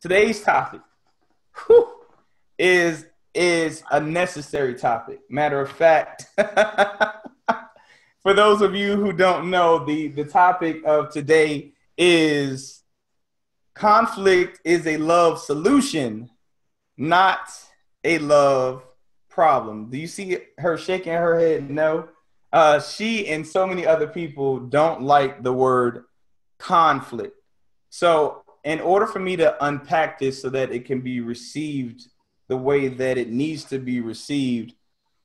Today's topic whew, is a necessary topic. Matter of fact, for those of you who don't know, the topic of today is conflict is a love solution, not a love problem. Do you see her shaking her head? No. She and so many other people don't like the word conflict. So in order for me to unpack this so that it can be received the way that it needs to be received,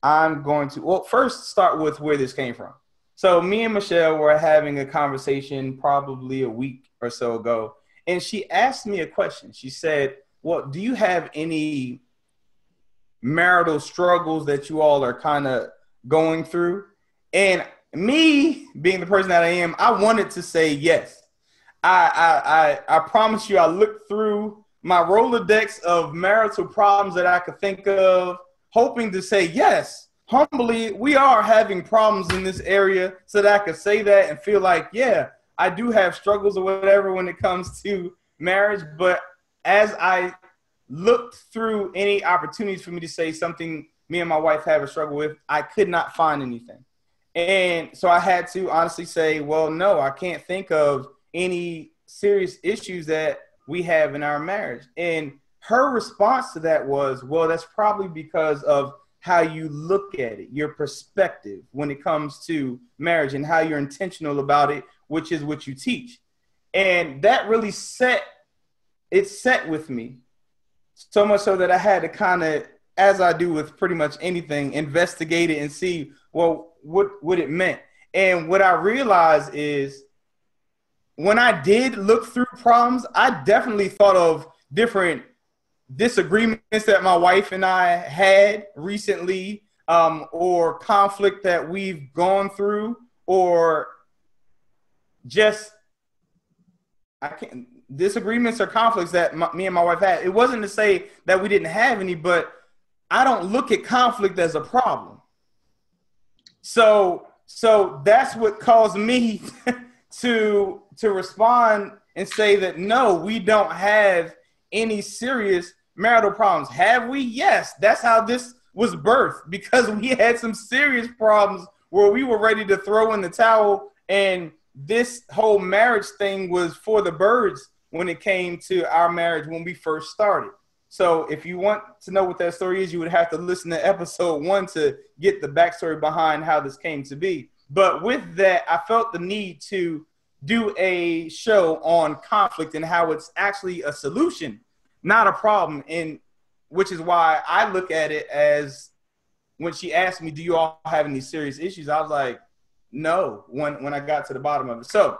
I'm going to, well, first start with where this came from. So me and Michelle were having a conversation probably a week or so ago, and she asked me a question. She said, well, do you have any marital struggles that you all are kind of going through? And me being the person that I am, I wanted to say yes. I promise you, I looked through my Rolodex of marital problems that I could think of, hoping to say yes. Humbly, we are having problems in this area so that I could say that and feel like, yeah, I do have struggles or whatever when it comes to marriage. But as I looked through any opportunities for me to say something me and my wife have a struggle with, I could not find anything. And so I had to honestly say, well, no, I can't think of any serious issues that we have in our marriage. And her response to that was, well, that's probably because of how you look at it, your perspective when it comes to marriage and how you're intentional about it, which is what you teach. And that really set with me, so much so that I had to kind of, as I do with pretty much anything, investigate it and see, well, what it meant. And what I realized is when I did look through problems, I definitely thought of different disagreements that my wife and I had recently, or conflict that we've gone through, or just disagreements or conflicts that me and my wife had. It wasn't to say that we didn't have any, but I don't look at conflict as a problem. So that's what caused me to respond and say that no, we don't have any serious marital problems. Have we? Yes. That's how this was birthed, because we had some serious problems where we were ready to throw in the towel, and this whole marriage thing was for the birds when it came to our marriage when we first started. So if you want to know what that story is, you would have to listen to episode 1 to get the backstory behind how this came to be. But with that, I felt the need to do a show on conflict and how it's actually a solution, not a problem. And which is why I look at it as, when she asked me, do you all have any serious issues? I was like, no, when I got to the bottom of it. So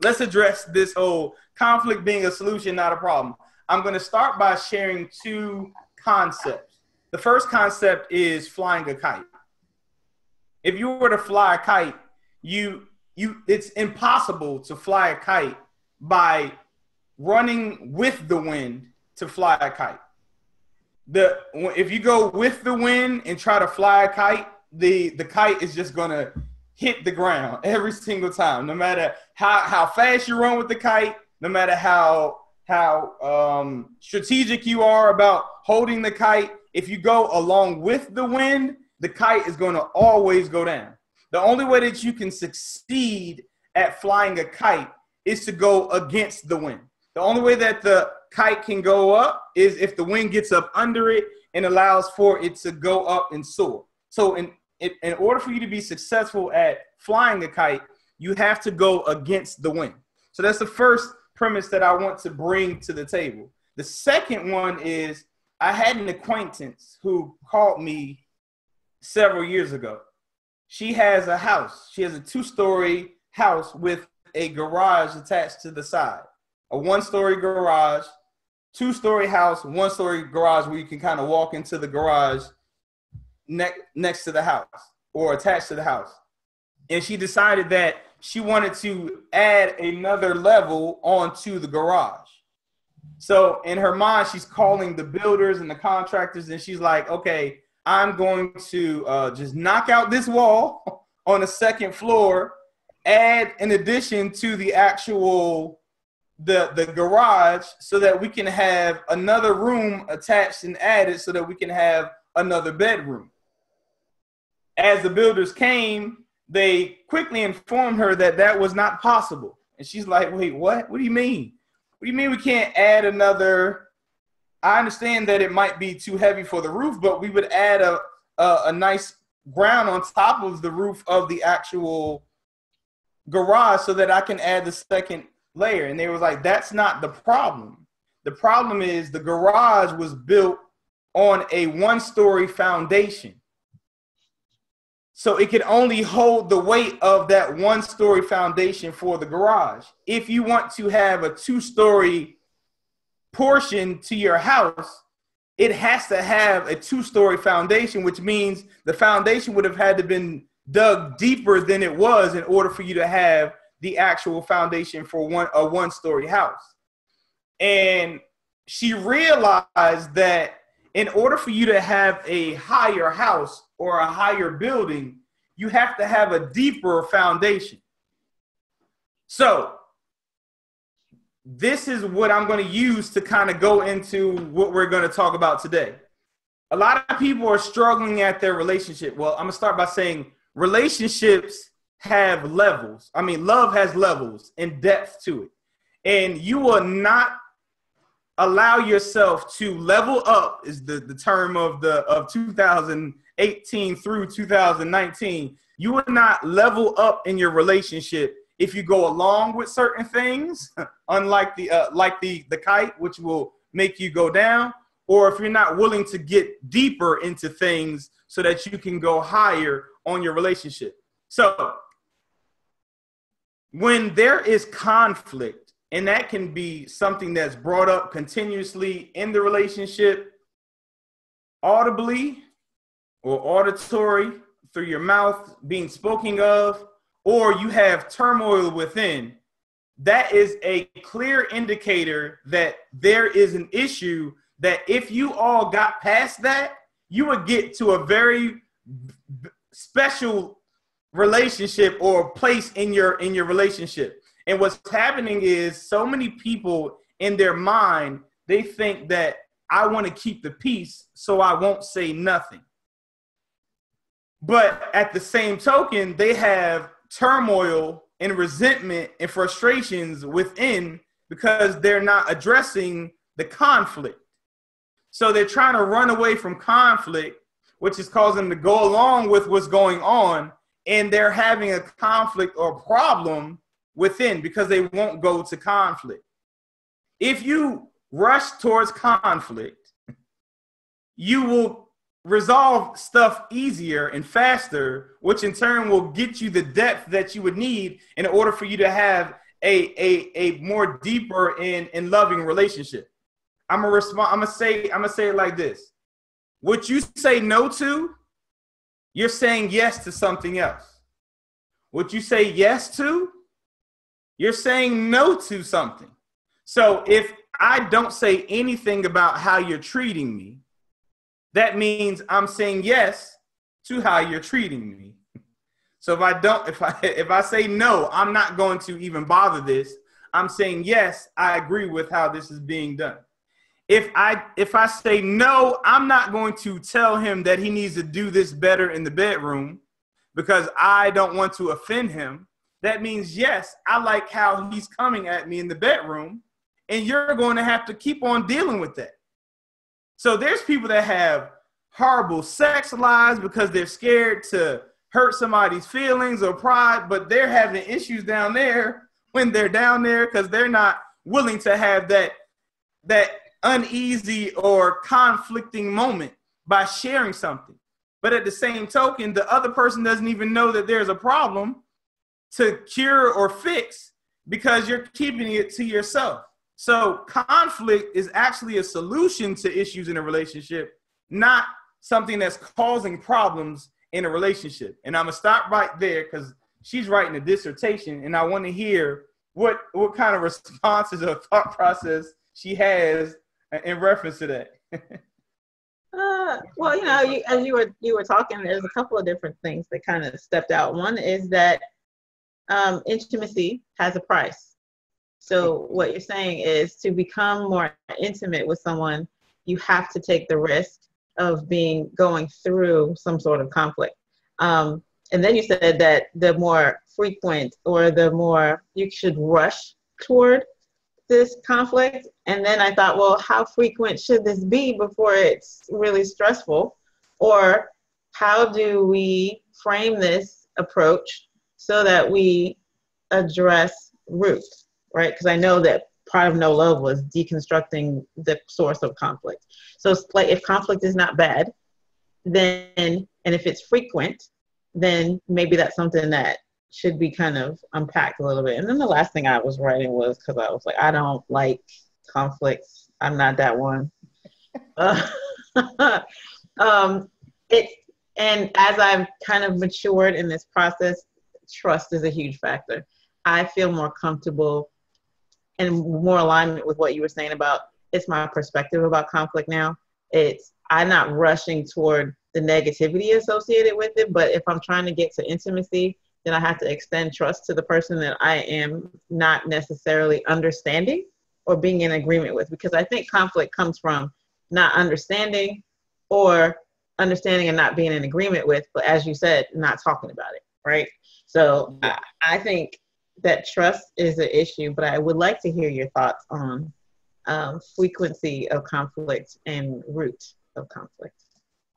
let's address this whole conflict being a solution, not a problem. I'm going to start by sharing 2 concepts. The first concept is flying a kite. If you were to fly a kite, it's impossible to fly a kite by running with the wind to fly a kite. If you go with the wind and try to fly a kite, the kite is just going to hit the ground every single time, no matter how fast you run with the kite, no matter how strategic you are about holding the kite. If you go along with the wind, the kite is going to always go down. The only way that you can succeed at flying a kite is to go against the wind. The only way that the kite can go up is if the wind gets up under it and allows for it to go up and soar. So in order for you to be successful at flying a kite, you have to go against the wind. So that's the first premise that I want to bring to the table. The second one is, I had an acquaintance who called me several years ago. She has a house. She has a 2-story house with a garage attached to the side. A 1-story garage, 2-story house, 1-story garage where you can kind of walk into the garage next to the house or attached to the house. And she decided that she wanted to add another level onto the garage. So in her mind, she's calling the builders and the contractors, and she's like, okay, I'm going to just knock out this wall on the second floor, add an addition to the actual the garage so that we can have another room attached and added so that we can have another bedroom. As the builders came, they quickly informed her that that was not possible. And she's like, wait, what? What do you mean? What do you mean we can't add another? I understand that it might be too heavy for the roof, but we would add a nice ground on top of the roof of the actual garage so that I can add the second layer. And they was like, that's not the problem. The problem is the garage was built on a one-story foundation. So it could only hold the weight of that one-story foundation for the garage. If you want to have a two-story portion to your house, it has to have a two-story foundation, which means the foundation would have had to been dug deeper than it was in order for you to have the actual foundation for a one-story house. And she realized that in order for you to have a higher house or a higher building, you have to have a deeper foundation. So this is what I'm going to use to kind of go into what we're going to talk about today. A lot of people are struggling at their relationship. Well, I'm going to start by saying relationships have levels. I mean, love has levels and depth to it. And you will not allow yourself to level up, is the term of 2018 through 2019. You will not level up in your relationship if you go along with certain things, unlike the kite, which will make you go down, or if you're not willing to get deeper into things so that you can go higher on your relationship. So when there is conflict, and that can be something that's brought up continuously in the relationship, audibly or auditory through your mouth being spoken of, or you have turmoil within, that is a clear indicator that there is an issue that if you all got past that, you would get to a very special relationship or place in your relationship. And what's happening is so many people in their mind, they think that I want to keep the peace, so I won't say nothing. But at the same token, they have turmoil and resentment and frustrations within because they're not addressing the conflict. So they're trying to run away from conflict, which is causing them to go along with what's going on, and they're having a conflict or problem within because they won't go to conflict. If you rush towards conflict, you will resolve stuff easier and faster, which in turn will get you the depth that you would need in order for you to have a more deeper and loving relationship. I'm gonna say it like this. What you say no to, you're saying yes to something else. What you say yes to, you're saying no to something. So if I don't say anything about how you're treating me, that means I'm saying yes to how you're treating me. So if I say no, I'm not going to even bother this. I'm saying yes, I agree with how this is being done. If I say no, I'm not going to tell him that he needs to do this better in the bedroom because I don't want to offend him. That means, yes, I like how he's coming at me in the bedroom, and you're going to have to keep on dealing with that. So there's people that have horrible sex lives because they're scared to hurt somebody's feelings or pride, but they're having issues down there when they're down there because they're not willing to have that uneasy or conflicting moment by sharing something. But at the same token, the other person doesn't even know that there's a problem to cure or fix because you're keeping it to yourself. So conflict is actually a solution to issues in a relationship, not something that's causing problems in a relationship. And I'm going to stop right there because she's writing a dissertation, and I want to hear what kind of responses or thought process she has in reference to that. Well, as you were talking, there's a couple of different things that kind of stepped out. One is that intimacy has a price. So what you're saying is to become more intimate with someone, you have to take the risk of going through some sort of conflict. And then you said that the more frequent or the more you should rush toward this conflict. And then I thought, well, how frequent should this be before it's really stressful? Or how do we frame this approach so that we address roots, right? Because I know that part of no love was deconstructing the source of conflict. So it's like if conflict is not bad, then, and if it's frequent, then maybe that's something that should be kind of unpacked a little bit. And then the last thing I was writing was, because I was like, I don't like conflicts. I'm not that one. And as I've kind of matured in this process, trust is a huge factor. I feel more comfortable and more alignment with what you were saying about it's my perspective about conflict now. I'm not rushing toward the negativity associated with it, but if I'm trying to get to intimacy, then I have to extend trust to the person that I am not necessarily understanding or being in agreement with, because I think conflict comes from not understanding or understanding and not being in agreement with, but as you said, not talking about it, right? So yeah. I think that trust is an issue, but I would like to hear your thoughts on frequency of conflict and root of conflict.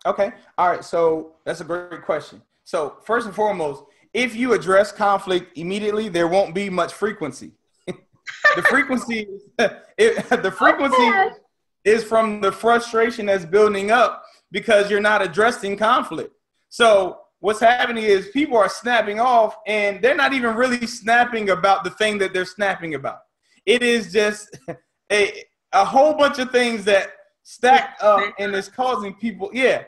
Okay. All right. So that's a great question. So first and foremost, if you address conflict immediately, there won't be much frequency. The frequency is from the frustration that's building up because you're not addressing conflict. So what's happening is people are snapping off and they're not even really snapping about the thing that they're snapping about. It is just a whole bunch of things that stack up and it's causing people, and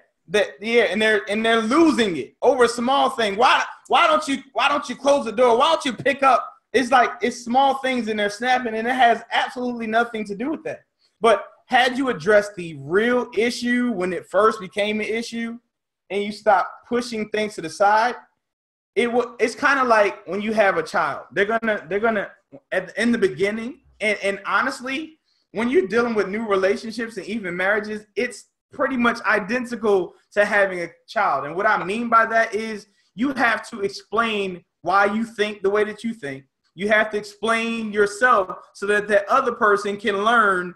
they're losing it over a small thing. Why don't you close the door? Why don't you pick up? It's small things and they're snapping, and it has absolutely nothing to do with that. But had you addressed the real issue when it first became an issue and you stop pushing things to the side, it's kind of like when you have a child. They're gonna in the beginning, and honestly, when you're dealing with new relationships and even marriages, it's pretty much identical to having a child. And what I mean by that is you have to explain why you think the way that you think. You have to explain yourself so that the other person can learn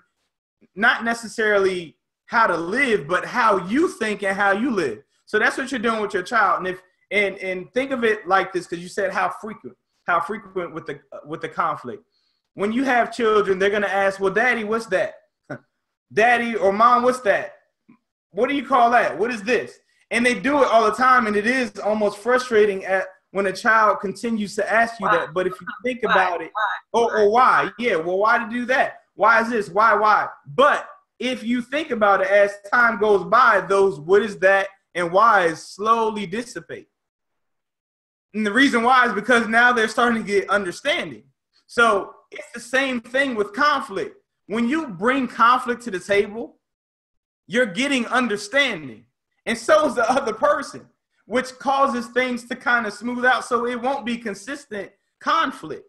not necessarily how to live, but how you think and how you live. So that's what you're doing with your child. And think of it like this, because you said how frequent with the conflict. When you have children, they're going to ask, well, Daddy, what's that? Daddy or Mom, what's that? What do you call that? What is this? And they do it all the time. And it is almost frustrating when a child continues to ask you that. But if you think about it, or why? Yeah, well, why to do that? Why is this? Why? But if you think about it, as time goes by, those what is that and whys slowly dissipate. And the reason why is because now they're starting to get understanding. So it's the same thing with conflict. When you bring conflict to the table, you're getting understanding. And so is the other person, which causes things to kind of smooth out. So it won't be consistent conflict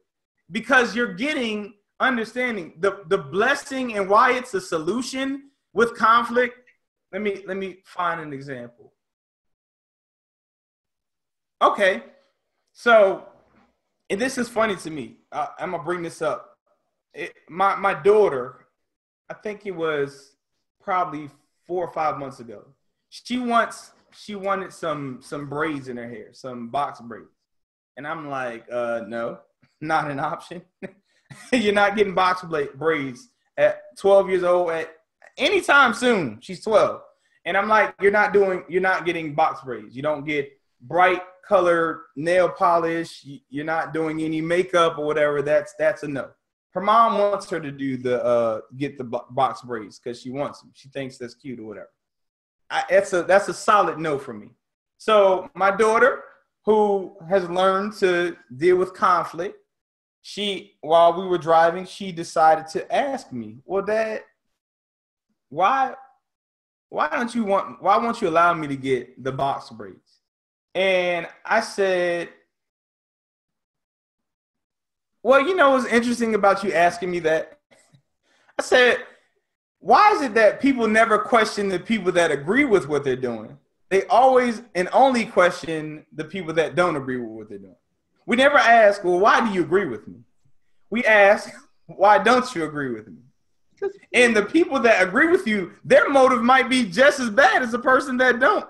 because you're getting understanding. The blessing and why it's a solution with conflict. Let me find an example. Okay. So, and this is funny to me. I'm gonna bring this up. My daughter, I think it was probably 4 or 5 months ago. She wanted some braids in her hair, some box braids, and I'm like, no, not an option. You're not getting box braids at 12 years old at anytime soon. She's 12, and I'm like, you're not getting box braids. You don't get bright colored nail polish. You're not doing any makeup or whatever. That's a no. Her mom wants her to do get the box braids because she wants them. She thinks that's cute or whatever. That's a solid no for me. So my daughter, who has learned to deal with conflict, while we were driving, she decided to ask me, well, Dad, why won't you allow me to get the box braids? And I said, Well, you know what's interesting about you asking me that? I said, why is it that people never question the people that agree with what they're doing? They always and only question the people that don't agree with what they're doing. We never ask, well, why do you agree with me? We ask, why don't you agree with me? And the people that agree with you, their motive might be just as bad as the person that don't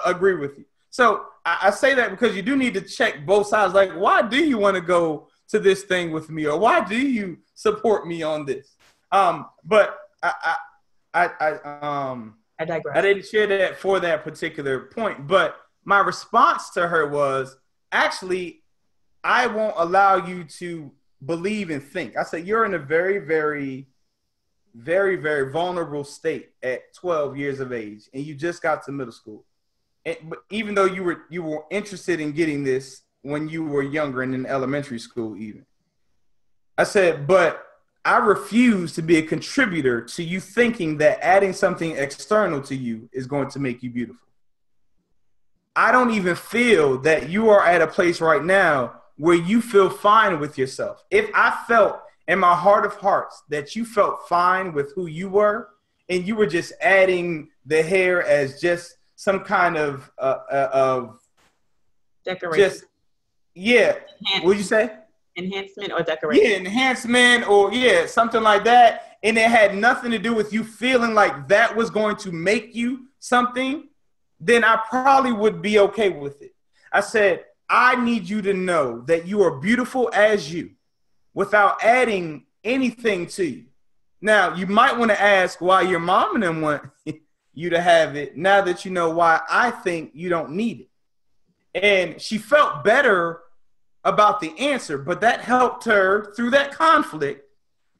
agree with you. So I say that because you do need to check both sides. Like, why do you want to go to this thing with me, or why do you support me on this? But I digress. I didn't share that for that particular point. But my response to her was, actually, I won't allow you to believe and think. I said, you're in a very, very, very, very vulnerable state at 12 years of age, and you just got to middle school. But even though you were interested in getting this when you were younger and in elementary school even. I said, but I refuse to be a contributor to you thinking that adding something external to you is going to make you beautiful. I don't even feel that you are at a place right now where you feel fine with yourself. If I felt in my heart of hearts that you felt fine with who you were and you were just adding the hair as just some kind of decoration. Just, yeah. What'd you say? Enhancement or decoration. Yeah, enhancement or something like that. And it had nothing to do with you feeling like that was going to make you something, then I probably would be okay with it. I said, I need you to know that you are beautiful as you without adding anything to you. Now, you might want to ask why your mom and them want you to have it now that you know why I think you don't need it. And she felt better about the answer, but that helped her through that conflict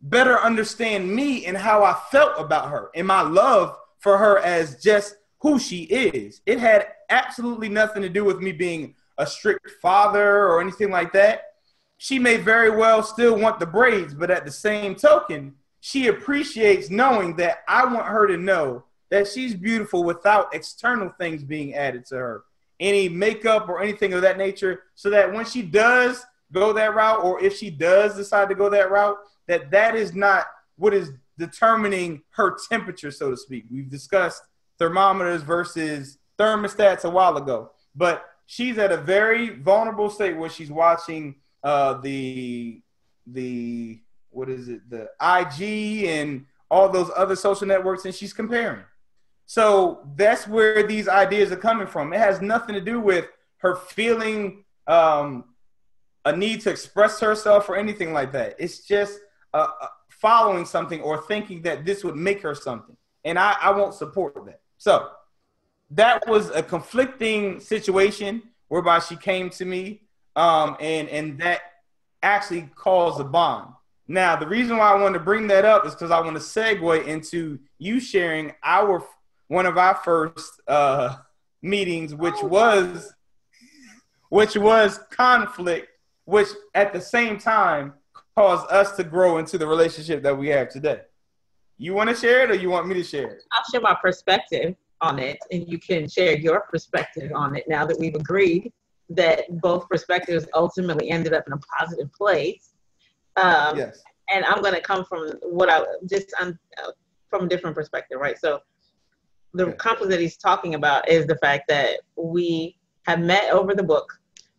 better understand me and how I felt about her and my love for her as just who she is. It had absolutely nothing to do with me being a strict father or anything like that. She may very well still want the braids, but at the same token, she appreciates knowing that I want her to know that she's beautiful without external things being added to her. Any makeup or anything of that nature, so that when she does go that route, or if she does decide to go that route, that is not what is determining her temperature, so to speak. We've discussed thermometers versus thermostats a while ago, but she's at a very vulnerable state where she's watching the IG and all those other social networks, and she's comparing. So that's where these ideas are coming from. It has nothing to do with her feeling a need to express herself or anything like that. It's just following something or thinking that this would make her something. And I won't support that. So that was a conflicting situation whereby she came to me and that actually caused a bond. Now, the reason why I want to bring that up is because I want to segue into you sharing one of our first meetings, which was conflict, which at the same time caused us to grow into the relationship that we have today. You want to share it, or you want me to share it? I'll share my perspective on it, and you can share your perspective on it now that we've agreed that both perspectives ultimately ended up in a positive place. Yes. And I'm going to come from from a different perspective, right? So the conflict that he's talking about is the fact that we have met over the book.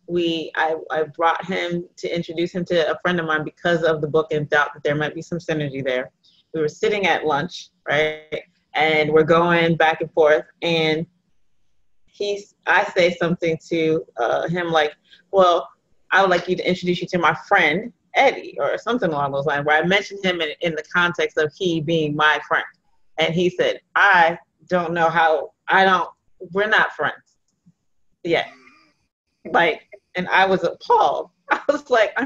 I brought him to introduce him to a friend of mine because of the book and thought that there might be some synergy there. We were sitting at lunch, right? And we're going back and forth, and I say something to him like, well, I would like you to introduce you to my friend, Eddie, or something along those lines, where I mentioned him in the context of he being my friend. And he said, I don't know how, we're not friends yet. And I was appalled. I was like,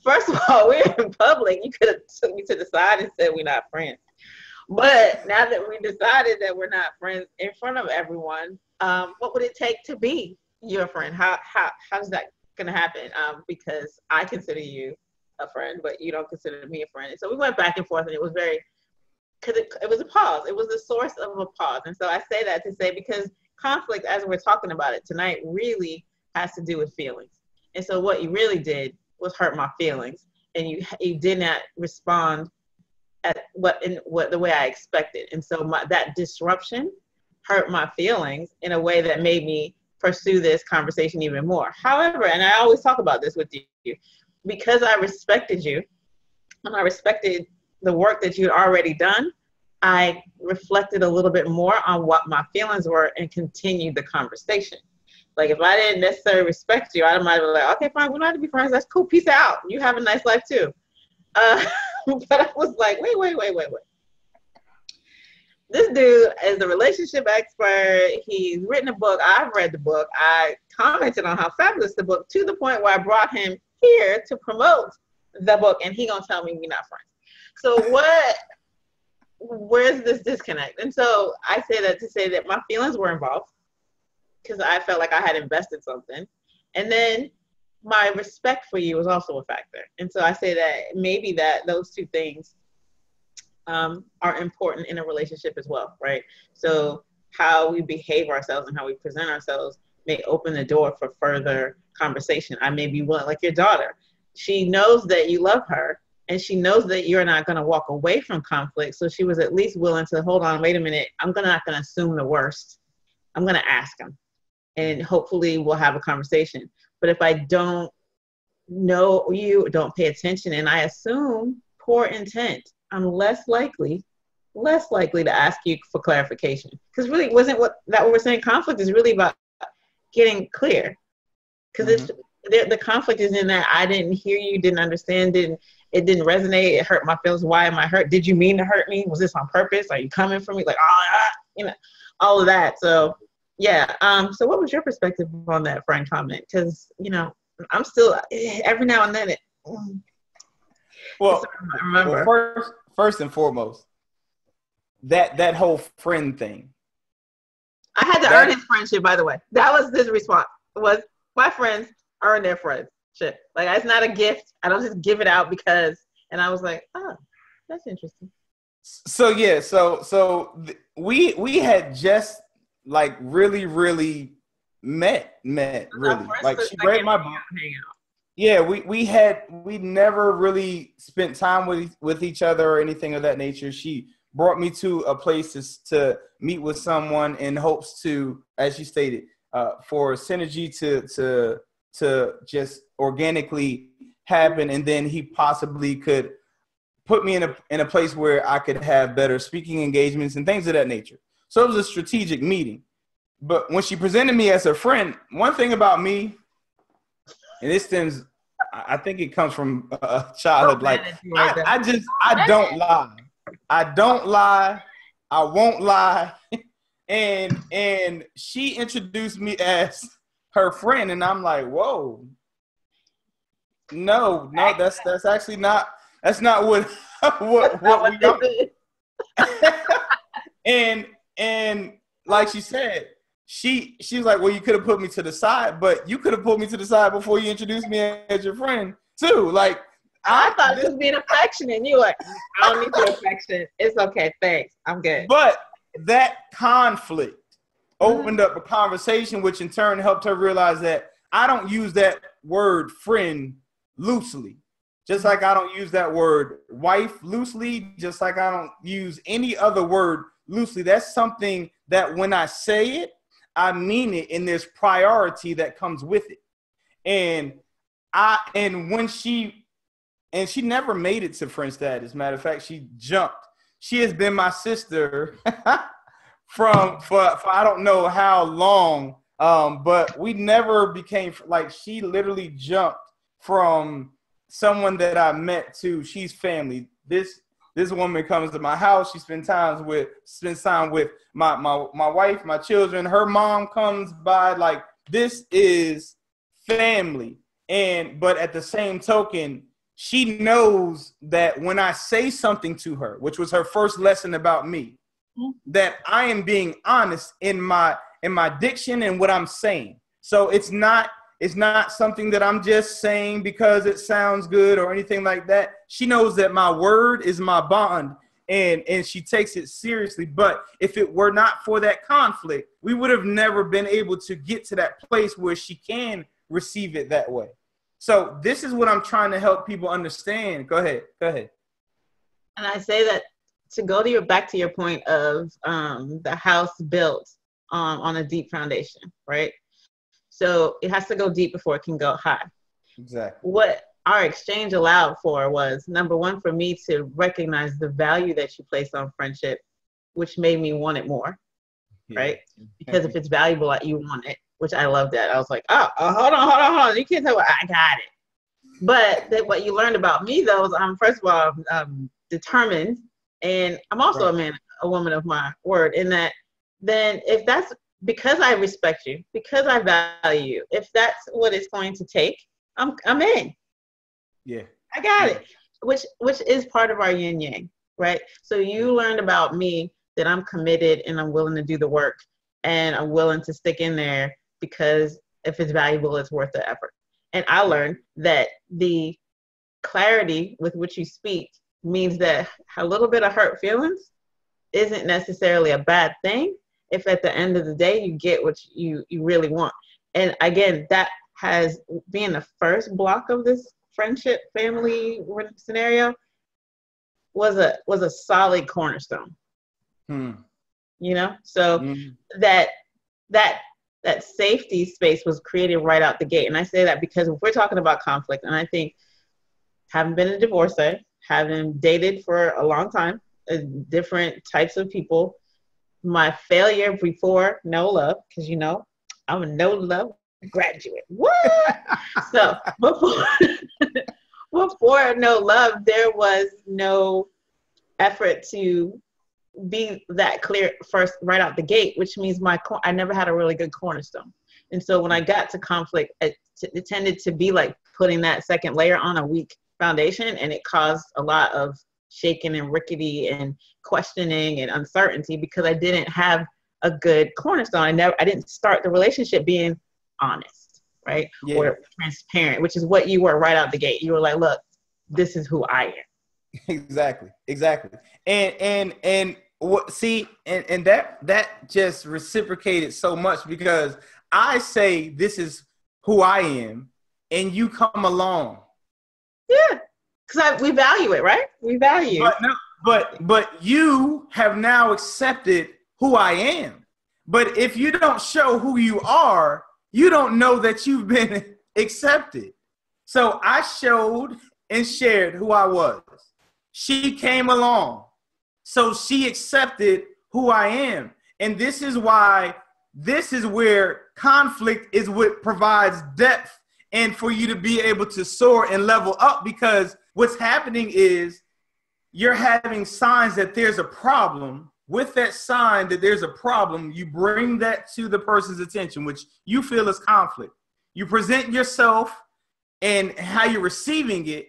first of all, we're in public. You could have took me to the side and said we're not friends. But now that we decided that we're not friends in front of everyone, what would it take to be your friend? How's that going to happen? Because I consider you a friend, but you don't consider me a friend. And so we went back and forth, and it was because it was a pause. It was the source of a pause. And so I say that to say, because conflict, as we're talking about it tonight, really has to do with feelings. And so what you really did was hurt my feelings, and you did not respond at the way I expected. And so that disruption hurt my feelings in a way that made me pursue this conversation even more. However, and I always talk about this with you, because I respected you and I respected the work that you'd already done, I reflected a little bit more on what my feelings were and continued the conversation. Like if I didn't necessarily respect you, I might be like, okay, fine, we don't have to be friends. That's cool. Peace out. You have a nice life too. But I was like, wait. This dude is the relationship expert. He's written a book. I've read the book. I commented on how fabulous the book, to the point where I brought him here to promote the book, and he gonna tell me we're not friends. So where's this disconnect? And so I say that to say that my feelings were involved because I felt like I had invested something. And then my respect for you was also a factor. And so I say that maybe that those two things are important in a relationship as well, right? So how we behave ourselves and how we present ourselves may open the door for further conversation. I may be willing, like your daughter, she knows that you love her and she knows that you're not going to walk away from conflict. So she was at least willing to hold on, wait a minute, I'm not going to assume the worst. I'm going to ask him and hopefully we'll have a conversation. But if I don't know you, don't pay attention, and I assume poor intent, I'm less likely to ask you for clarification. Because really, wasn't what we're saying? Conflict is really about getting clear. Because the conflict is in that I didn't hear you, didn't understand, it didn't resonate, it hurt my feelings. Why am I hurt? Did you mean to hurt me? Was this on purpose? Are you coming for me? Like, all of that. So yeah. So what was your perspective on that friend comment? Because I'm still every now and then well, remember. Well, first and foremost, that whole friend thing. I had to earn his friendship, by the way. That was his response. Was my friends earn their friendship. Like, it's not a gift. I don't just give it out because. And I was like, oh, that's interesting. So yeah, we had just like really met really. Like she read my book. Yeah, we never really spent time with each other or anything of that nature. She brought me to a place to meet with someone in hopes to, as you stated, for synergy to just organically happen, and then he possibly could put me in a place where I could have better speaking engagements and things of that nature. So it was a strategic meeting. But when she presented me as her friend, one thing about me, and this stems, I think it comes from childhood. Like I don't lie. I don't lie. I won't lie. And she introduced me as her friend, and I'm like, whoa. No, that's actually not. That's not what we don't. And like she said, she was like, well, you could have put me to the side, but you could have put me to the side before you introduced me as your friend too. Like I thought it was being affectionate. And you were like, I don't need your affection. It's okay, thanks. I'm good. But that conflict opened up a conversation, which in turn helped her realize that I don't use that word friend loosely. Just like I don't use that word wife loosely, just like I don't use any other word loosely. That's something that when I say it, I mean it, and there's priority that comes with it. And she never made it to friend status. Matter of fact, she jumped. She has been my sister for I don't know how long, but we never became like. She literally jumped from someone that I met to she's family. This woman comes to my house. She spends time with my wife, my children. Her mom comes by. Like, this is family. But at the same token, she knows that when I say something to her, which was her first lesson about me, that I am being honest in my diction and what I'm saying. So it's not something that I'm just saying because it sounds good or anything like that. She knows that my word is my bond, and she takes it seriously. But if it were not for that conflict, we would have never been able to get to that place where she can receive it that way. So this is what I'm trying to help people understand. Go ahead. And I say that to go to back to your point of the house built on a deep foundation, right? So it has to go deep before it can go high. Exactly. What our exchange allowed for was, number one, for me to recognize the value that you place on friendship, which made me want it more, right? Because if it's valuable, you want it, which I love that. I was like, hold on. You can't tell me I got it. But that what you learned about me, though, is I'm, first of all, determined, and I'm also a woman of my word, in that then if that's because I respect you, because I value you, if that's what it's going to take, I'm in. Yeah. I got it. Which is part of our yin yang, right? So you learned about me that I'm committed and I'm willing to do the work and I'm willing to stick in there because if it's valuable, it's worth the effort. And I learned that the clarity with which you speak means that a little bit of hurt feelings isn't necessarily a bad thing if at the end of the day you get what you really want. And again, that has been the first block of this friendship family scenario was a solid cornerstone. You know, so that safety space was created right out the gate. And I say that because if we're talking about conflict, and I think having been a divorcee, having dated for a long time, different types of people, my failure before no love, because you know I'm a no love graduate. What? So before no love, there was no effort to be that clear first right out the gate, which means I never had a really good cornerstone. And so when I got to conflict, it tended to be like putting that second layer on a weak foundation, and it caused a lot of shaking and rickety and questioning and uncertainty because I didn't have a good cornerstone. I didn't start the relationship being honest, right? Yeah. Or transparent, which is what you were right out the gate. You were like, look, this is who I am. Exactly. And what, see, and that just reciprocated so much because I say this is who I am and you come along. Yeah. Because we value it, right? We value. But you have now accepted who I am. But if you don't show who you are, you don't know that you've been accepted. So I showed and shared who I was. She came along. So she accepted who I am. And this is where conflict is what provides depth and for you to be able to soar and level up, because what's happening is you're having signs that there's a problem. With that sign that there's a problem, you bring that to the person's attention, which you feel is conflict. You present yourself and how you're receiving it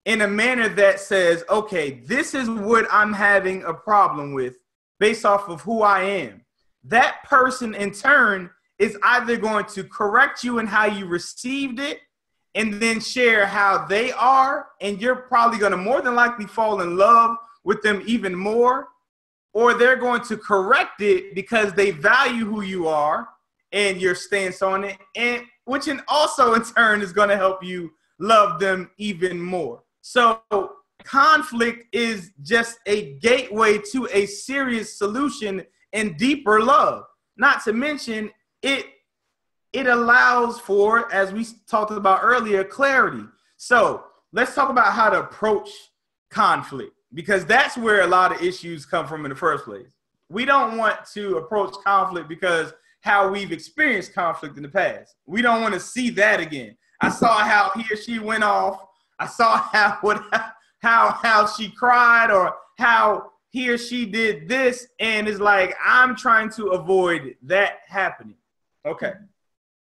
in a manner that says, okay, this is what I'm having a problem with based off of who I am. That person in turn is either going to correct you in how you received it and then share how they are, and you're probably going to more than likely fall in love with them even more, or they're going to correct it because they value who you are and your stance on it, and which also in turn is going to help you love them even more. So conflict is just a gateway to a serious solution and deeper love. Not to mention it allows for, as we talked about earlier, clarity. So let's talk about how to approach conflict, because that's where a lot of issues come from in the first place. We don't want to approach conflict because how we've experienced conflict in the past. We don't want to see that again. I saw how he or she went off. I saw how she cried, or how he or she did this, and it's like, I'm trying to avoid that happening. Okay.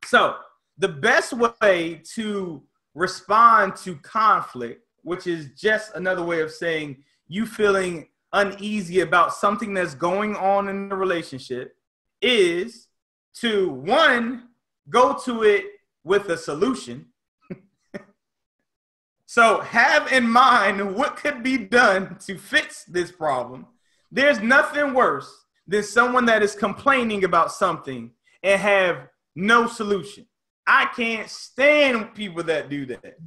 So the best way to respond to conflict, which is just another way of saying you feeling uneasy about something that's going on in the relationship, is to, one, go to it with a solution. So have in mind what could be done to fix this problem. There's nothing worse than someone that is complaining about something and have no solution. I can't stand people that do that.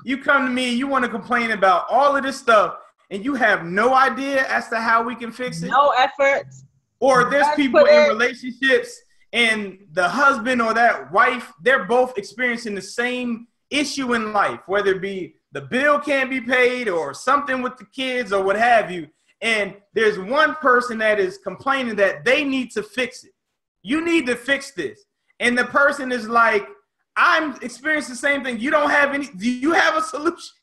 You come to me, you want to complain about all of this stuff, and you have no idea as to how we can fix it. No effort. Or there's people in relationships and the husband or that wife, they're both experiencing the same issue in life, whether it be the bill can't be paid or something with the kids or what have you. And there's one person that is complaining that they need to fix it. You need to fix this. And the person is like, I'm experiencing the same thing. You don't have any, do you have a solution?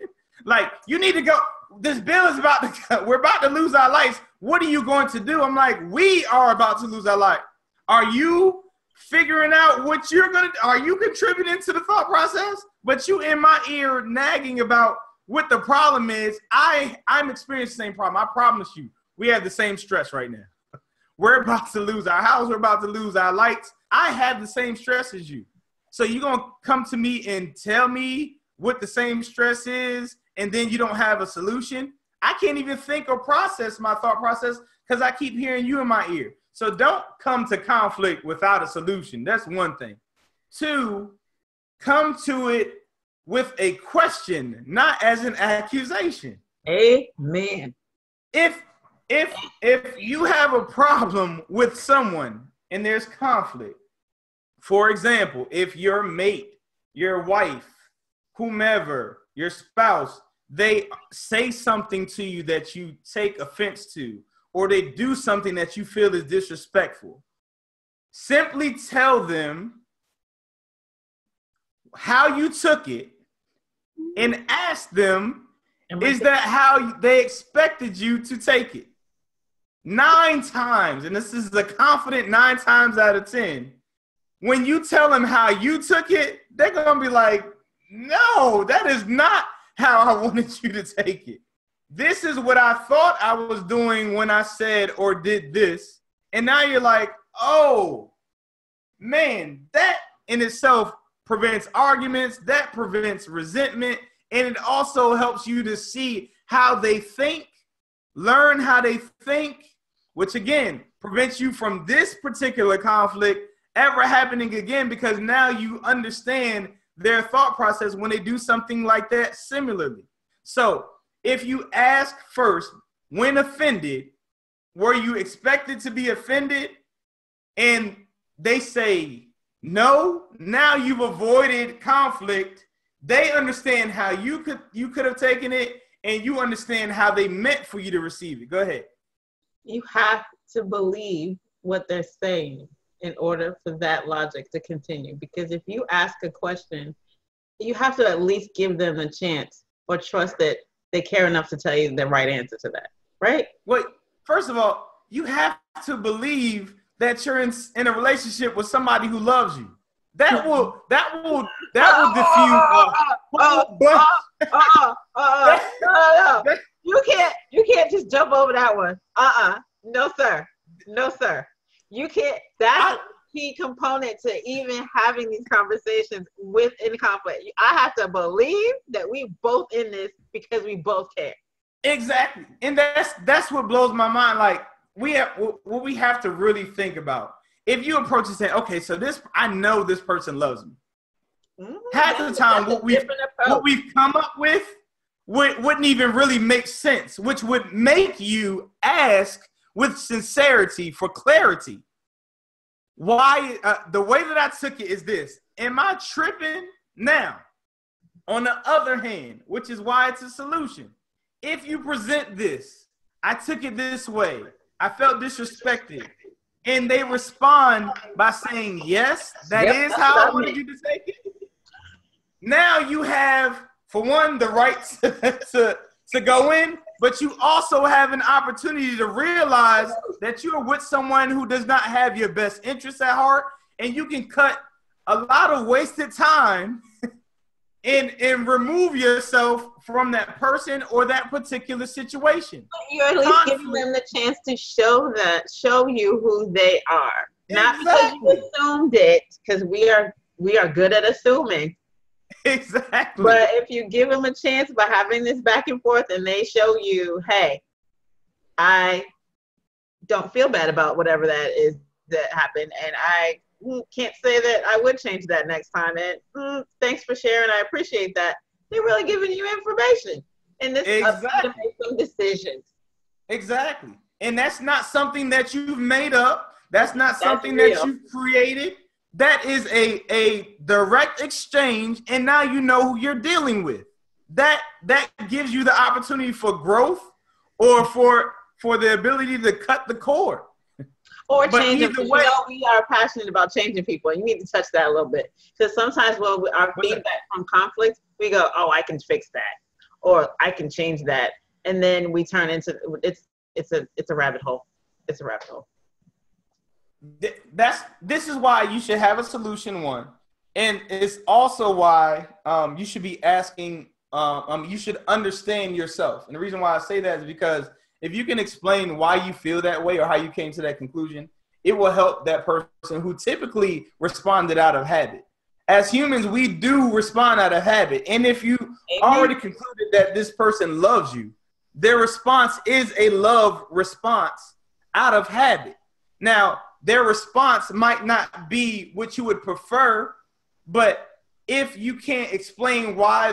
Like, you need to go, this bill is about to, we're about to lose our lives. What are you going to do? I'm like, we are about to lose our life. Are you figuring out what you're going to, are you contributing to the thought process? But you in my ear nagging about what the problem is. I'm experiencing the same problem. I promise you, we have the same stress right now. We're about to lose our house. We're about to lose our lights. I have the same stress as you. So you're going to come to me and tell me what the same stress is, and then you don't have a solution? I can't even think or process my thought process because I keep hearing you in my ear. So don't come to conflict without a solution. That's one thing. Two, come to it with a question, not as an accusation. Amen. If you have a problem with someone and there's conflict, for example, if your mate, your wife, whomever, your spouse, they say something to you that you take offense to, or they do something that you feel is disrespectful, simply tell them how you took it and ask them, is that how they expected you to take it? 9 times, and this is a confident 9 times out of 10, when you tell them how you took it, they're going to be like, no, that is not how I wanted you to take it. This is what I thought I was doing when I said or did this. And now you're like, oh, man, that in itself prevents arguments, that prevents resentment, and it also helps you to see how they think, learn how they think, which again prevents you from this particular conflict ever happening again, because now you understand their thought process when they do something like that similarly. So if you ask first, when offended, were you expected to be offended? And they say no, now you've avoided conflict. They understand how you could have taken it, and you understand how they meant for you to receive it. Go ahead. You have to believe what they're saying in order for that logic to continue. Because if you ask a question, you have to at least give them a chance or trust that they care enough to tell you the right answer to that, right? Well, first of all, you have to believe that you're in a relationship with somebody who loves you. That will diffuse a whole bunch. No. You can't just jump over that one. No, sir. No, sir. You can't. That's a key component to even having these conversations within conflict. I have to believe that we both in this because we both care. Exactly. And that's what blows my mind. Like, what we have to really think about. If you approach it saying, okay, so I know this person loves me. Half the time, what we've come up with wouldn't even really make sense, which would make you ask with sincerity for clarity. Why? The way that I took it is this. Am I tripping? Now, on the other hand, which is why it's a solution. If you present this, I took it this way, I felt disrespected, and they respond by saying, yes, that is how I wanted you to take it. Now you have, for one, the right to go in, but you also have an opportunity to realize that you are with someone who does not have your best interests at heart, and you can cut a lot of wasted time and remove yourself from that person or that particular situation. You're at least giving them the chance to show you who they are. Not because you assumed it, because we are good at assuming. Exactly. But if you give them a chance by having this back and forth and they show you, hey, I don't feel bad about whatever that is that happened, and can't say that I would change that next time. And thanks for sharing. I appreciate that. They're really giving you information, and this helps you to make some decisions. Exactly. And that's not something that you've made up. That's not something that you've created. That is a direct exchange, and now you know who you're dealing with. That gives you the opportunity for growth, or for the ability to cut the cord. Or change them. You know, we are passionate about changing people. And you need to touch that a little bit. Because sometimes when our feedback from conflict, we go, oh, I can fix that. Or I can change that. And then we turn into, it's a rabbit hole. It's a rabbit hole. This is why you should have a solution, one. And it's also why you should be asking, you should understand yourself. And the reason why I say that is because if you can explain why you feel that way or how you came to that conclusion, it will help that person who typically responded out of habit. As humans, we do respond out of habit. And if you already concluded that this person loves you, their response is a love response out of habit. Now, their response might not be what you would prefer, but if you can't explain why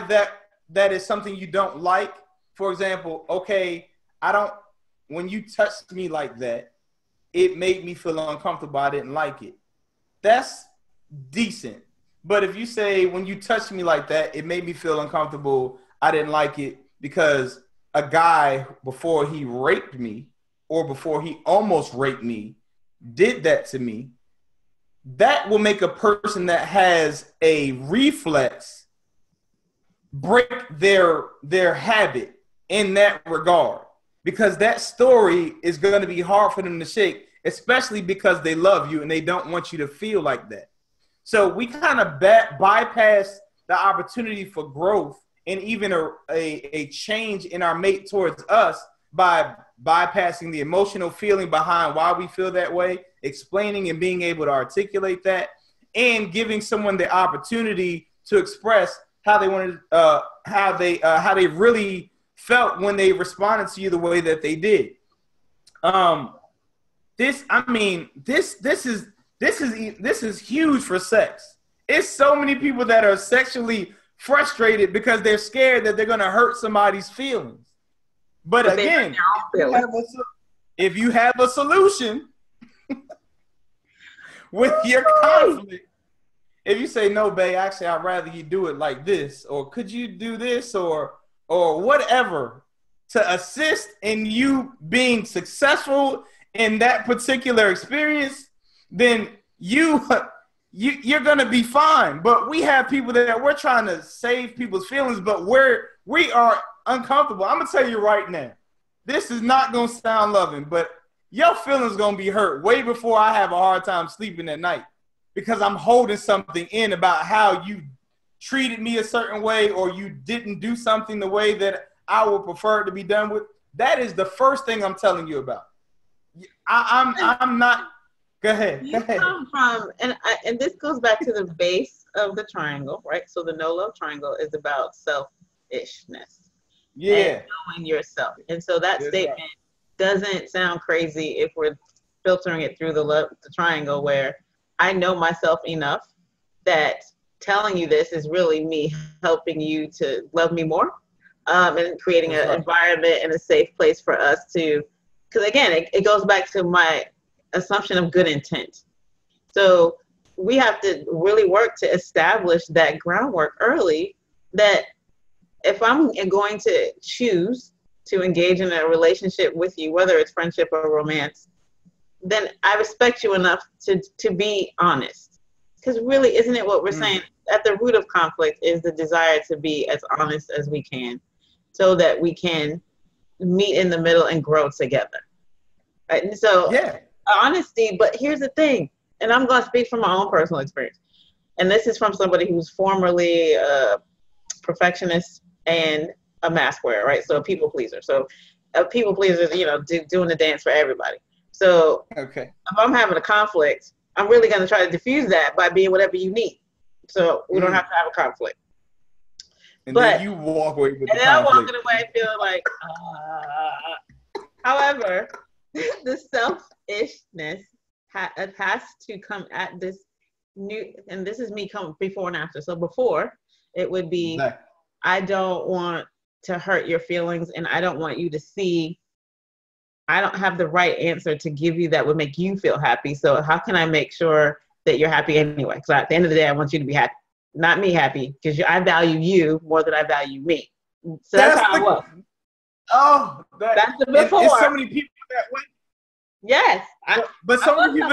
that is something you don't like, for example, okay, when you touched me like that, it made me feel uncomfortable. I didn't like it. That's decent. But if you say, when you touched me like that, it made me feel uncomfortable. I didn't like it because a guy, before he raped me or before he almost raped me, did that to me, that will make a person that has a reflex break their habit in that regard. Because that story is going to be hard for them to shake, especially because they love you and they don't want you to feel like that. So we kind of bypass the opportunity for growth and even a change in our mate towards us by bypassing the emotional feeling behind why we feel that way, explaining and being able to articulate that, and giving someone the opportunity to express how they wanted, how they really felt when they responded to you the way that they did. This is huge for sex. It's so many people that are sexually frustrated because they're scared that they're going to hurt somebody's feelings. But again, if you have a solution with your conflict, if you say, no, babe, actually, I'd rather you do it like this, or could you do this, or whatever, to assist in you being successful in that particular experience, then you're going to be fine. But we have people that we're trying to save people's feelings, but we are uncomfortable. I'm going to tell you right now, this is not going to sound loving, but your feelings going to be hurt way before I have a hard time sleeping at night, because I'm holding something in about how you treated me a certain way, or you didn't do something the way that I would prefer it to be done with. That is the first thing I'm telling you about. I'm not. Go ahead. You come from, and this goes back to the base of the triangle, right? So the no love triangle is about selfishness. Yeah. And knowing yourself. And so that statement doesn't sound crazy if we're filtering it through the triangle, where I know myself enough that telling you this is really me helping you to love me more, and creating an environment and a safe place for us to, because again, it goes back to my assumption of good intent. So we have to really work to establish that groundwork early, that if I'm going to choose to engage in a relationship with you, whether it's friendship or romance, then I respect you enough to be honest. Because really, isn't it what we're saying? At the root of conflict is the desire to be as honest as we can, so that we can meet in the middle and grow together. Right? And so honesty, but here's the thing, and I'm going to speak from my own personal experience. And this is from somebody who's formerly a perfectionist and a mask wearer, right? So a people pleaser. So a people pleaser is, doing the dance for everybody. So if I'm having a conflict, I'm really going to try to diffuse that by being whatever you need. So we don't have to have a conflict. And then you walk away with the conflict. And then I'm walking away feeling like, However, the selfishness has to come at this new, and this is me coming before and after. So before, it would be, Exactly. I don't want to hurt your feelings, and I don't want you to see, I don't have the right answer to give you that would make you feel happy. So how can I make sure that you're happy anyway? Because at the end of the day, I want you to be happy, not me happy, because I value you more than I value me. So that's how it was. Oh, that's the before. And so many people that way. Yes, but so many people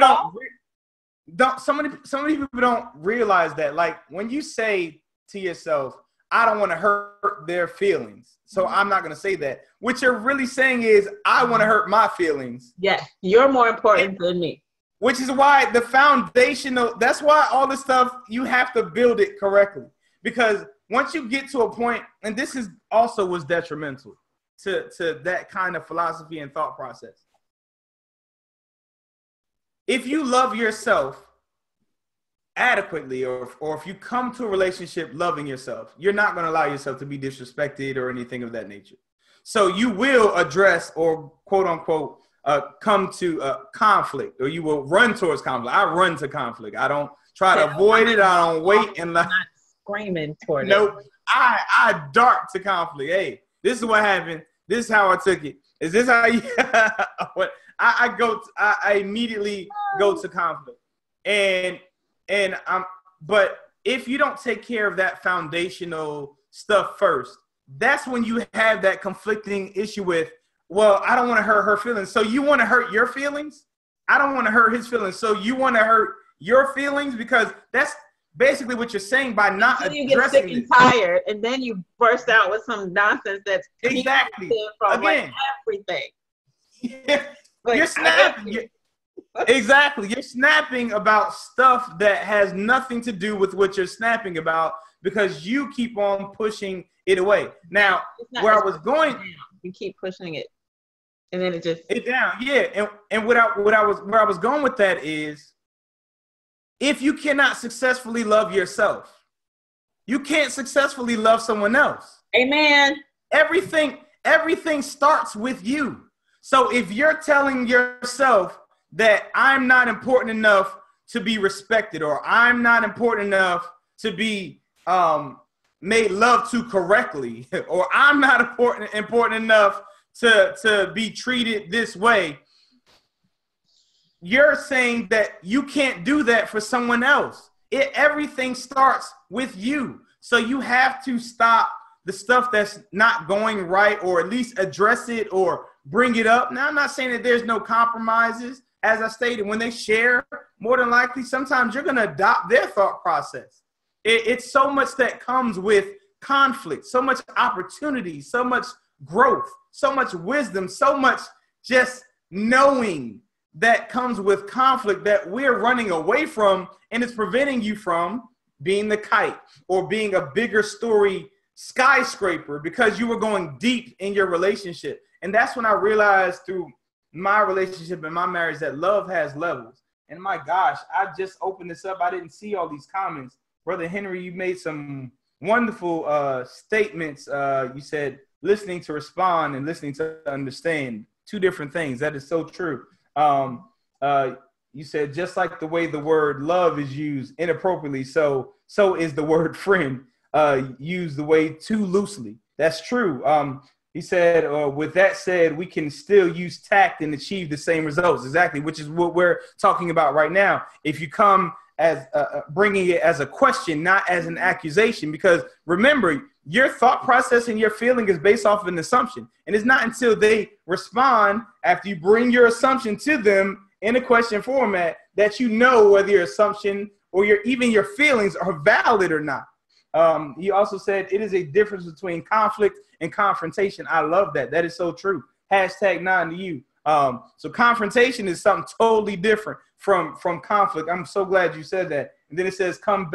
don't. So many people don't realize that. Like when you say to yourself, "I don't want to hurt their feelings," so I'm not going to say that. What you're really saying is, "I want to hurt my feelings." Yes, you're more important than me. Which is why the foundational. That's why all this stuff you have to build it correctly, because once you get to a point, and this is also was detrimental to that kind of philosophy and thought process. If you love yourself adequately, or if you come to a relationship loving yourself, you're not going to allow yourself to be disrespected or anything of that nature. So you will address or quote unquote come to conflict, or you will run towards conflict. I run to conflict. I don't try to avoid it. I don't wait and like not screaming toward nope. it. I dart to conflict. Hey, this is what happened. This is how I took it. Is this how you? What I immediately go to conflict, and but if you don't take care of that foundational stuff first, that's when you have that conflicting issue with, well, I don't want to hurt her feelings. So you want to hurt your feelings? I don't want to hurt his feelings. So you want to hurt your feelings? Because that's basically what you're saying by not addressing it. You get sick and tired, and then you burst out with some nonsense that's exactly from like everything. Yeah. Like, you're snapping. Exactly. You're snapping about stuff that has nothing to do with what you're snapping about because you keep on pushing it away. Now, where I was going, you keep pushing it, and then it down. Yeah, and where I was going with that is, if you cannot successfully love yourself, you can't successfully love someone else. Amen. Everything starts with you. So if you're telling yourself that I'm not important enough to be respected, or I'm not important enough to be made love to correctly, or I'm not important enough to be treated this way, you're saying that you can't do that for someone else. Everything starts with you. So you have to stop the stuff that's not going right, or at least address it or bring it up. Now, I'm not saying that there's no compromises. As I stated, when they share, more than likely, sometimes you're going to adopt their thought process. It's so much that comes with conflict, so much opportunity, so much growth, so much wisdom, so much just knowing that comes with conflict that we're running away from, and it's preventing you from being the kite or being a bigger story skyscraper because you were going deep in your relationship. And that's when I realized through my relationship and my marriage that love has levels. And my gosh, I just opened this up. I didn't see all these comments. Brother Henry, you made some wonderful statements. You said listening to respond and listening to understand, two different things. That is so true. You said just like the way the word love is used inappropriately, so is the word friend used the way too loosely. That's true. He said, with that said, we can still use tact and achieve the same results. Exactly, which is what we're talking about right now. If you come as bringing it as a question, not as an accusation, because remember, your thought process and your feeling is based off of an assumption. And it's not until they respond after you bring your assumption to them in a question format that you know whether your assumption or even your feelings are valid or not. He also said it is a difference between conflict and confrontation. I love that. That is so true. #9 to you. So confrontation is something totally different from conflict. I'm so glad you said that. And then it says comes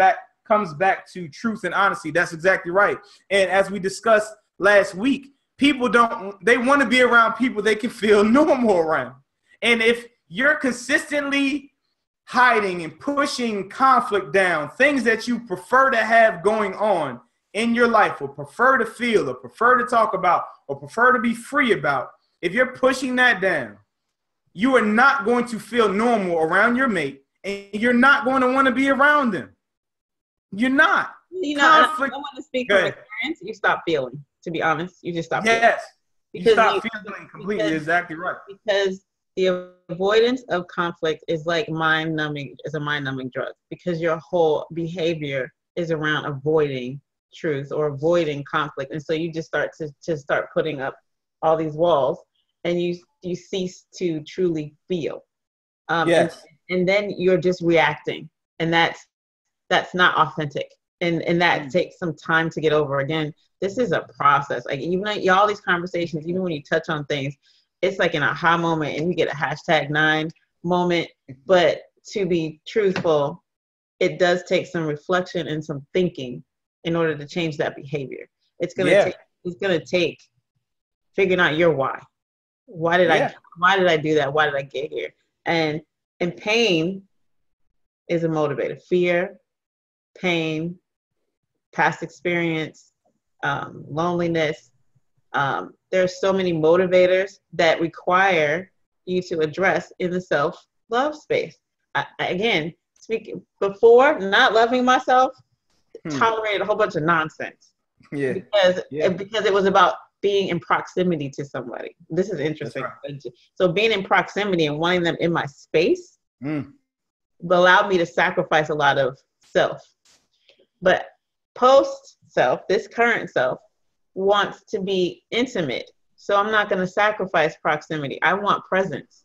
back to truth and honesty. That's exactly right. And as we discussed last week, they want to be around people they can feel normal around. And if you're consistently hiding and pushing conflict down, things that you prefer to have going on in your life, or prefer to feel, or prefer to talk about, or prefer to be free about, if you're pushing that down, you are not going to feel normal around your mate, and you're not going to want to be around them. You're not. You know, conflict. I want to speak from experience. You stop feeling, to be honest. You just stop feeling. Yes. You stop feeling completely. Exactly right. Because the avoidance of conflict is like mind-numbing, is a mind-numbing drug, because your whole behavior is around avoiding truth or avoiding conflict. And so you just start to start putting up all these walls, and you cease to truly feel. Yes. And then you're just reacting, and that's not authentic. And that takes some time to get over. Again, this is a process. Like, even like all these conversations, even when you touch on things, it's like an aha moment and you get a #9 moment. But to be truthful, it does take some reflection and some thinking in order to change that behavior. It's gonna take figuring out your why. Why did I do that? Why did I get here? And pain is a motivator. Fear, pain, past experience, loneliness. There's so many motivators that require you to address in the self-love space. Again, speaking before, not loving myself, tolerated a whole bunch of nonsense. Yeah. Because it was about being in proximity to somebody. This is interesting. Right. So being in proximity and wanting them in my space allowed me to sacrifice a lot of self. But post-self, this current self, wants to be intimate. So I'm not going to sacrifice proximity. I want presence.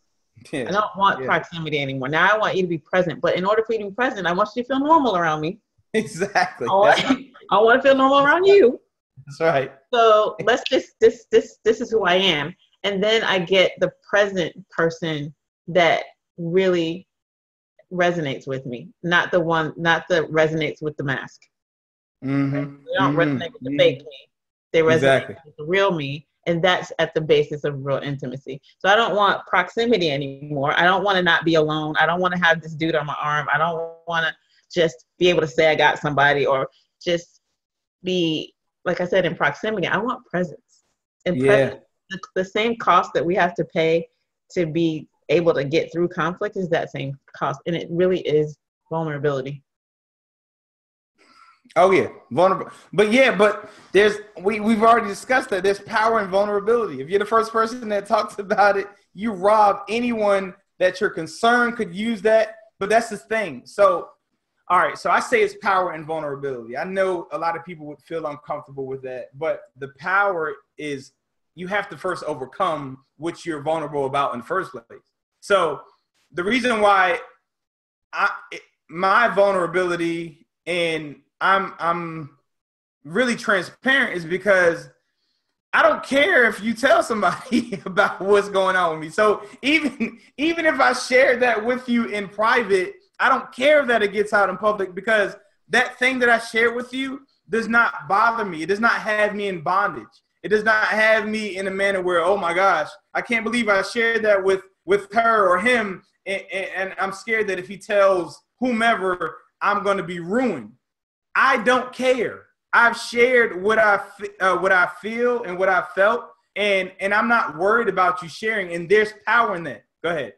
Yeah. I don't want proximity anymore. Now I want you to be present. But in order for you to be present, I want you to feel normal around me. Exactly. I want to feel normal around you. That's right. So let's just, this is who I am. And then I get the present person that really resonates with me, not the resonates with the mask. Mm-hmm. They don't resonate with the fake me. They resonate with the real me. And that's at the basis of real intimacy. So I don't want proximity anymore. I don't want to not be alone. I don't want to have this dude on my arm. I don't want to just be able to say I got somebody, or just be, like I said, in proximity. I want presence. And presence, the same cost that we have to pay to be able to get through conflict is that same cost. And it really is vulnerability. Oh yeah, vulnerable. But we've already discussed that there's power in vulnerability. If you're the first person that talks about it, you rob anyone that you're concerned could use that. But that's the thing. So, all right. So I say it's power in vulnerability. I know a lot of people would feel uncomfortable with that, but the power is you have to first overcome what you're vulnerable about in the first place. So the reason why my vulnerability and I'm really transparent is because I don't care if you tell somebody about what's going on with me. So even if I share that with you in private, I don't care that it gets out in public, because that thing that I share with you does not bother me. It does not have me in bondage. It does not have me in a manner where, oh my gosh, I can't believe I shared that with her or him. And I'm scared that if he tells whomever, I'm going to be ruined. I don't care. I've shared what I feel and what I felt, and I'm not worried about you sharing. And there's power in that. Go ahead.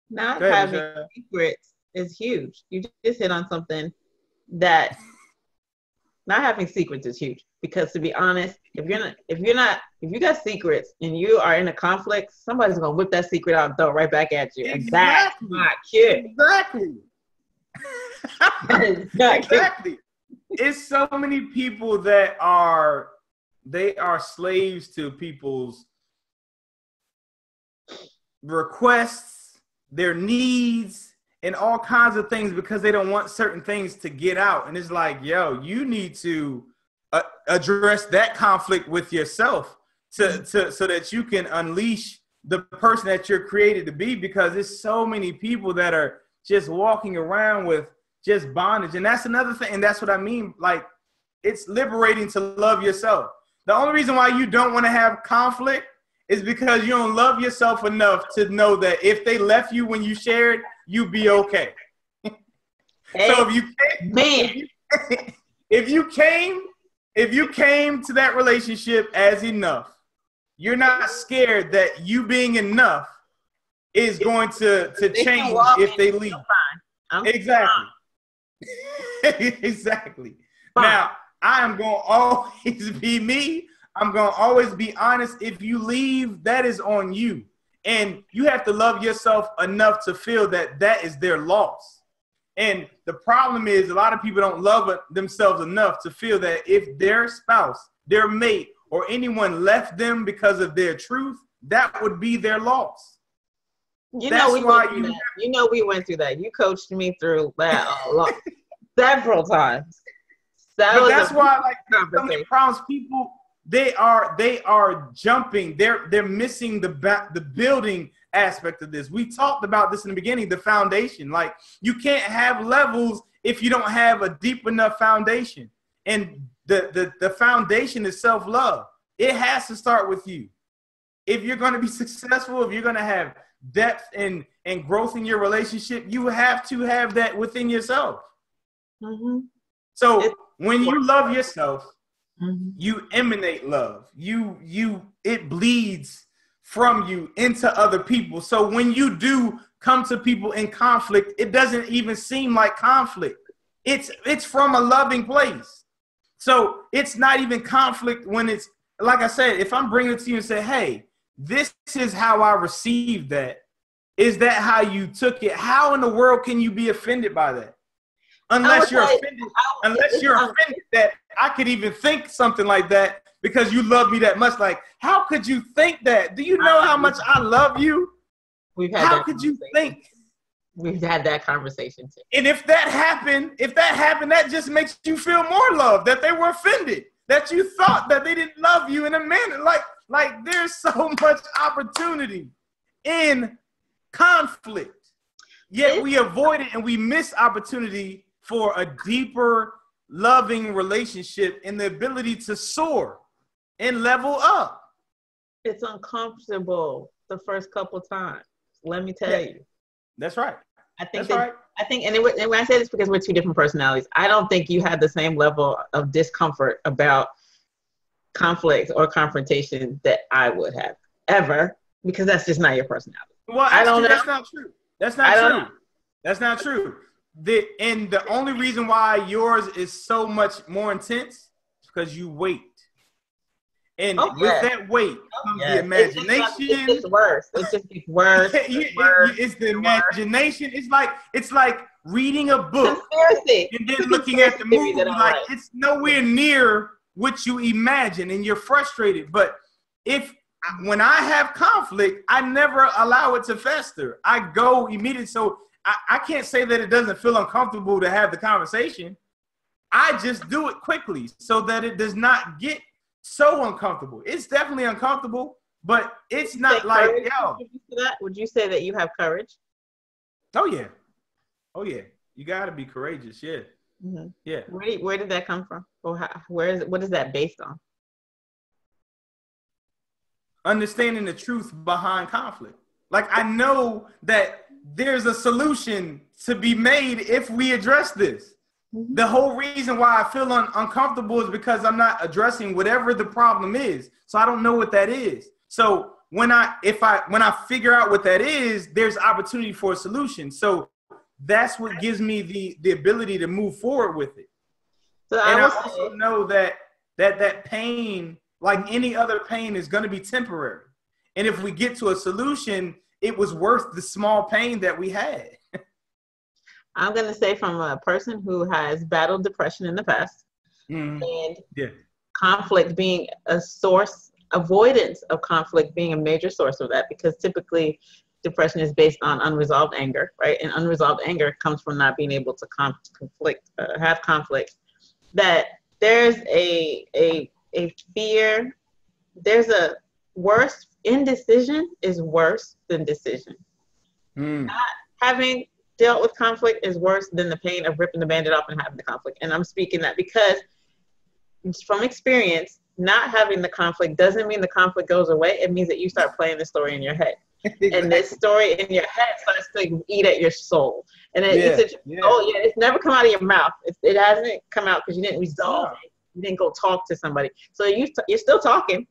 Not having secrets is huge. You just hit on something that not having secrets is huge. Because to be honest, if you got secrets and you are in a conflict, somebody's gonna whip that secret out and throw it right back at you. And that's not cute. Exactly. Exactly. It's so many people that are slaves to people's requests, their needs, and all kinds of things because they don't want certain things to get out. And it's like, yo, you need to address that conflict with yourself so that you can unleash the person that you're created to be, because there's so many people that are just walking around with just bondage. And that's another thing. And that's what I mean. Like, it's liberating to love yourself. The only reason why you don't want to have conflict is because you don't love yourself enough to know that if they left you when you shared, you'd be okay. So if you came to that relationship as enough, you're not scared that you being enough is going to change if they leave. Exactly. Exactly. Fine. Now, I am going to always be me. I'm going to always be honest. If you leave, that is on you. And you have to love yourself enough to feel that that is their loss. And the problem is a lot of people don't love themselves enough to feel that if their spouse, their mate, or anyone left them because of their truth, that would be their loss. We went through that. You coached me through that several times. That's why, like, some of the problems, people, they are jumping. They're missing the building aspect of this. We talked about this in the beginning, the foundation. Like, you can't have levels if you don't have a deep enough foundation. And the foundation is self-love. It has to start with you. If you're going to be successful, if you're going to have depth and growth in your relationship, you have to have that within yourself. Mm-hmm. So when you love yourself, mm-hmm. you emanate love. It bleeds from you into other people. So when you do come to people in conflict, it doesn't even seem like conflict. It's from a loving place. So it's not even conflict when it's, like I said, if I'm bringing it to you and say, hey, this is how I received that. Is that how you took it? How in the world can you be offended by that? Unless you're offended that I could even think something like that because you love me that much. Like, how could you think that? Do you know how much I love you? How could you think? We've had that conversation too. And if that happened, that just makes you feel more love, that they were offended, that you thought that they didn't love you in a manner. Like there's so much opportunity in conflict, yet we avoid it and we miss opportunity for a deeper, loving relationship and the ability to soar and level up. It's uncomfortable the first couple times. Let me tell you. That's right. And when I say this because we're two different personalities, I don't think you had the same level of discomfort about conflict or confrontation that I would have ever, because that's just not your personality. Well, actually, that's not true. That's not true. And the only reason why yours is so much more intense is because you wait. And with that weight comes the imagination. It gets worse. It just gets worse. It's the imagination. It's like reading a book and then looking at the movie. Like, it's nowhere near what you imagine, and you're frustrated. But when I have conflict, I never allow it to fester. I go immediately. So I can't say that it doesn't feel uncomfortable to have the conversation. I just do it quickly so that it does not get so uncomfortable. It's definitely uncomfortable, but it's not like, Would you say that you have courage? Oh yeah. You got to be courageous. Yeah. Mm-hmm. Yeah. Where did that come from? Or what is that based on? Understanding the truth behind conflict. Like, I know that there's a solution to be made if we address this. The whole reason why I feel uncomfortable is because I'm not addressing whatever the problem is. So I don't know what that is. So when I figure out what that is, there's opportunity for a solution. So that's what gives me the ability to move forward with it. So I also know that pain, like any other pain, is going to be temporary. And if we get to a solution, it was worth the small pain that we had. I'm going to say, from a person who has battled depression in the past, and conflict being a source, avoidance of conflict being a major source of that, because typically depression is based on unresolved anger, right? And unresolved anger comes from not being able to have conflict. That there's a fear, there's a worse, indecision is worse than decision. Not having dealt with conflict is worse than the pain of ripping the Band-Aid off and having the conflict. And I'm speaking that because from experience, not having the conflict doesn't mean the conflict goes away. It means that you start playing the story in your head. And this story in your head starts to eat at your soul. And it's never come out of your mouth. It hasn't come out because you didn't resolve it. You didn't go talk to somebody. So you're still talking.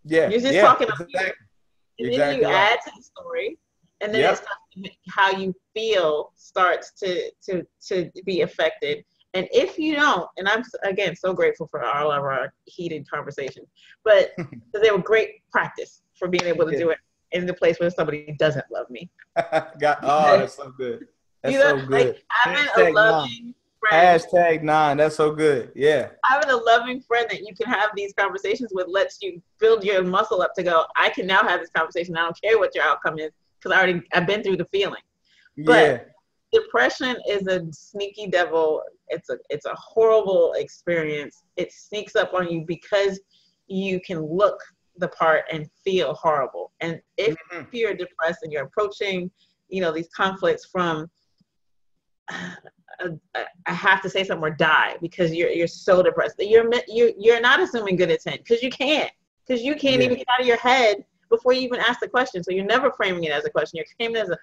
Yeah. You're just talking. Exactly. And then you add to the story. And then it's how you feel starts to be affected. And if you don't, and I'm, again, so grateful for all of our heated conversations, but they were great practice for being able to do it in the place where somebody doesn't love me. That's so good. That's so good. Like having a loving friend. #9. That's so good. Yeah. Having a loving friend that you can have these conversations with lets you build your muscle up to go, I can now have this conversation. I don't care what your outcome is because I've been through the feeling. But depression is a sneaky devil. It's a horrible experience. It sneaks up on you because you can look the part and feel horrible. And if you're depressed and you're approaching, these conflicts from I have to say something or die because you're so depressed. You're not assuming good intent because you can't even get out of your head before you even ask the question. So you're never framing it as a question. You're framing it as a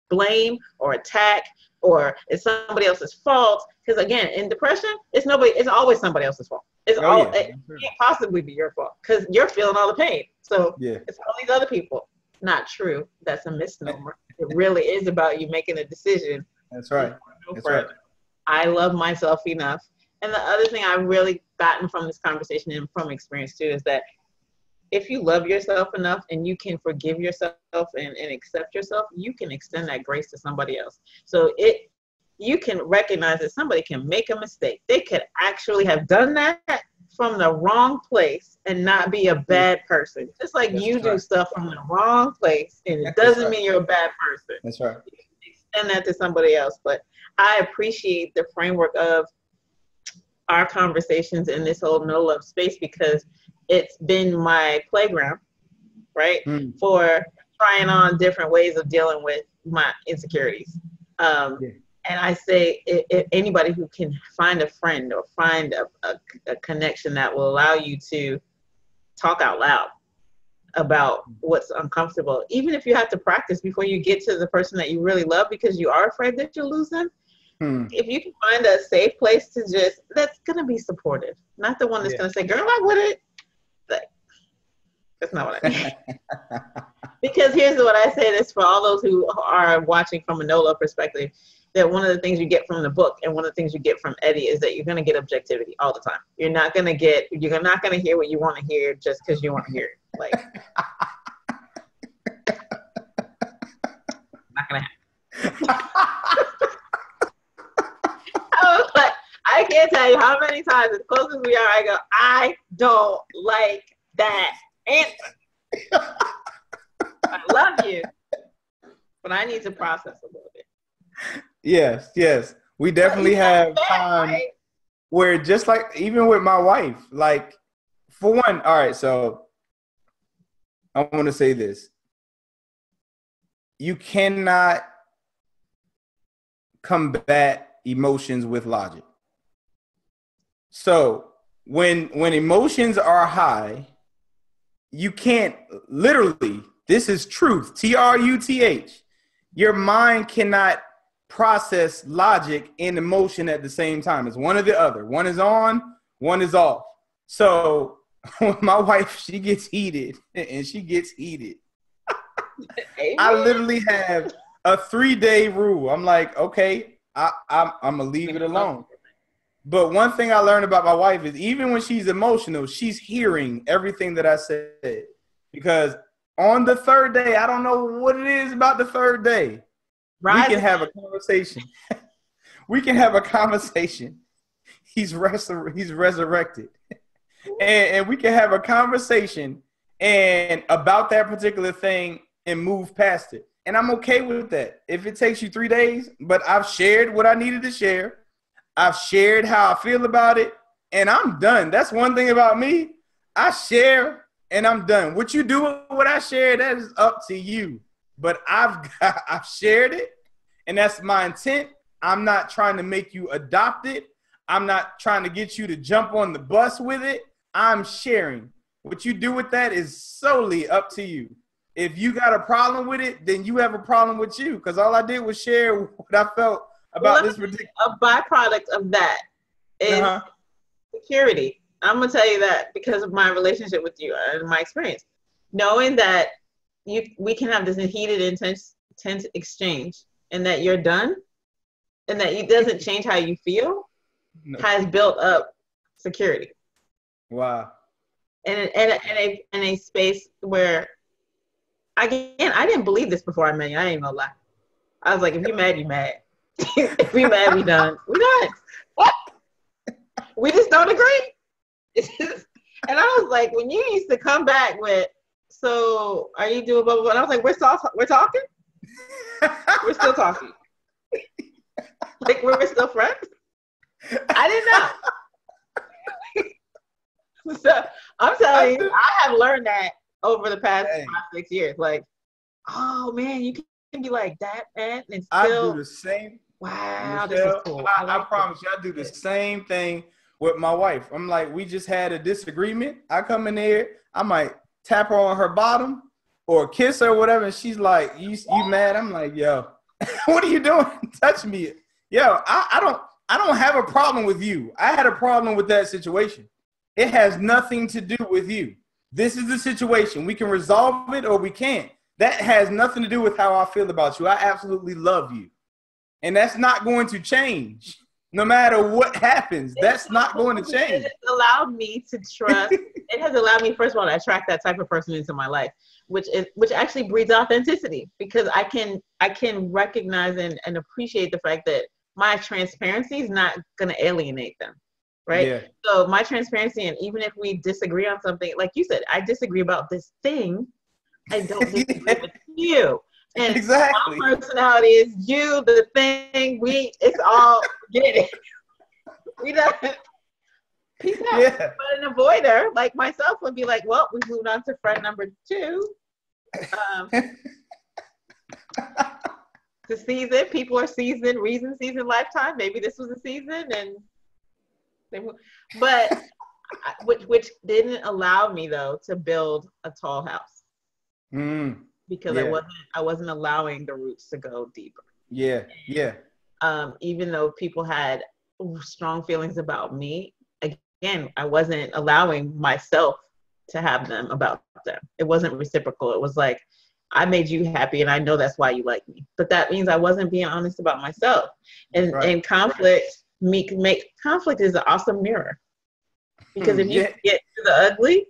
blame or attack or it's somebody else's fault. Because again, in depression, it's always somebody else's fault. It can't possibly be your fault because you're feeling all the pain. So it's all these other people. Not true. That's a misnomer. It really is about you making a decision. That's right. That's right. I love myself enough. And the other thing I've really gotten from this conversation and from experience too is that if you love yourself enough and you can forgive yourself and accept yourself, you can extend that grace to somebody else. So you can recognize that somebody can make a mistake. They could actually have done that from the wrong place and not be a bad person. Just like you do stuff from the wrong place and it doesn't mean you're a bad person. That's right. You can extend that to somebody else. But I appreciate the framework of our conversations in this whole no love space because it's been my playground, right? For trying on different ways of dealing with my insecurities. And I say, if anybody who can find a friend or find a connection that will allow you to talk out loud about what's uncomfortable, even if you have to practice before you get to the person that you really love because you are afraid that you'll lose them. If you can find a safe place to that's going to be supportive, not the one that's going to say, girl, I wouldn't. That's not what I mean. Because here's what I say this for all those who are watching from a no-love perspective, that one of the things you get from the book and one of the things you get from Eddie is that you're going to get objectivity all the time. You're not going to hear what you want to hear just because you want to hear it. Like, not going to happen. I can't tell you how many times, as close as we are, I go, I don't like that answer. I love you, but I need to process a little bit. Yes. We definitely have time where just like, even with my wife, like for one, all right, so I want to say this. You cannot combat emotions with logic. So when emotions are high, you can't literally, this is truth, TRUTH. Your mind cannot process logic and emotion at the same time. It's one or the other. One is on, one is off. So when my wife, she gets heated and she gets heated. I literally have a 3-day rule. I'm like, okay, I'm going to leave it alone. But one thing I learned about my wife is even when she's emotional, she's hearing everything that I said. Because on the 3rd day, I don't know what it is about the 3rd day. We can have a conversation. He's resurrected. And we can have a conversation and about that particular thing and move past it. And I'm okay with that. If it takes you 3 days, but I've shared what I needed to share. I've shared how I feel about it, and I'm done. That's one thing about me. I share, and I'm done. What you do with what I share, that is up to you. But I've shared it, and that's my intent. I'm not trying to make you adopt it. I'm not trying to get you to jump on the bus with it. I'm sharing. What you do with that is solely up to you. If you got a problem with it, then you have a problem with you, because all I did was share what I felt about this particular. A byproduct of that is security. I'm gonna tell you that because of my relationship with you and my experience, knowing that we can have this heated, intense tense exchange and that you're done and that it doesn't change how you feel has built up security. Wow. And in a space where, again, I didn't believe this before I met you. I ain't gonna lie. I was like, if you mad, you mad. If we mad, we done. We done. What? We just don't agree. And I was like, when you used to come back with, so are you doing blah, blah, blah? And I was like, we're talking? We're still talking. Like, we're still friends? I didn't know. So I'm telling you, I have learned that over the past 5-6 years. Like, oh man, you can be like that, man, and still. I do the same. Wow, Michelle, this is cool. I promise you, I do the same thing with my wife. I'm like, we just had a disagreement. I come in there, I might tap her on her bottom or kiss her or whatever, and she's like, you mad? I'm like, yo, what are you doing? Touch me. Yo, I don't have a problem with you. I had a problem with that situation. It has nothing to do with you. This is the situation. We can resolve it or we can't. That has nothing to do with how I feel about you. I absolutely love you. And that's not going to change. No matter what happens, that's not going to change. It's allowed me to trust. It has allowed me, first of all, to attract that type of person into my life, which actually breeds authenticity, because I can recognize and appreciate the fact that my transparency is not going to alienate them. Right. Yeah. So my transparency, and even if we disagree on something, like you said, I disagree about this thing. I don't disagree with you. And exactly. My personality is you, the thing, it's all, get it. We don't, peace out. Yeah. But an avoider like myself would be like, well, we moved on to friend number 2. The season, people are season, reason, season, lifetime. Maybe this was a season, and but which didn't allow me though to build a tall house. Because I wasn't allowing the roots to go deeper. Yeah. Even though people had strong feelings about me, again, I wasn't allowing myself to have them about them. It wasn't reciprocal. It was like, I made you happy and I know that's why you like me. But that means I wasn't being honest about myself. And conflict, conflict is an awesome mirror. Because if you get to the ugly.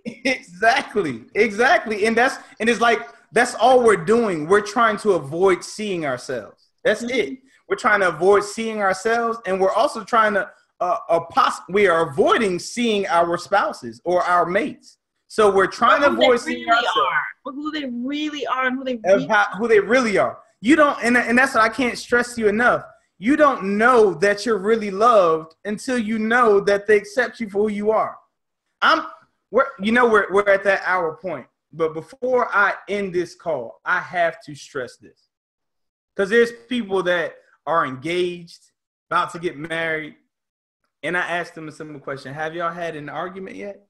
Exactly. And it's like, that's all we're doing. We're trying to avoid seeing ourselves. That's it. We're trying to avoid seeing ourselves. And we're also trying to, we are avoiding seeing our spouses or our mates. So we're trying to avoid seeing ourselves. Who they really are and who they really are. You don't, and that's what I can't stress to you enough. You don't know that you're really loved until you know that they accept you for who you are. We're at that hour point. But before I end this call, I have to stress this. Because there's people that are engaged, about to get married, and I asked them a simple question. Have y'all had an argument yet?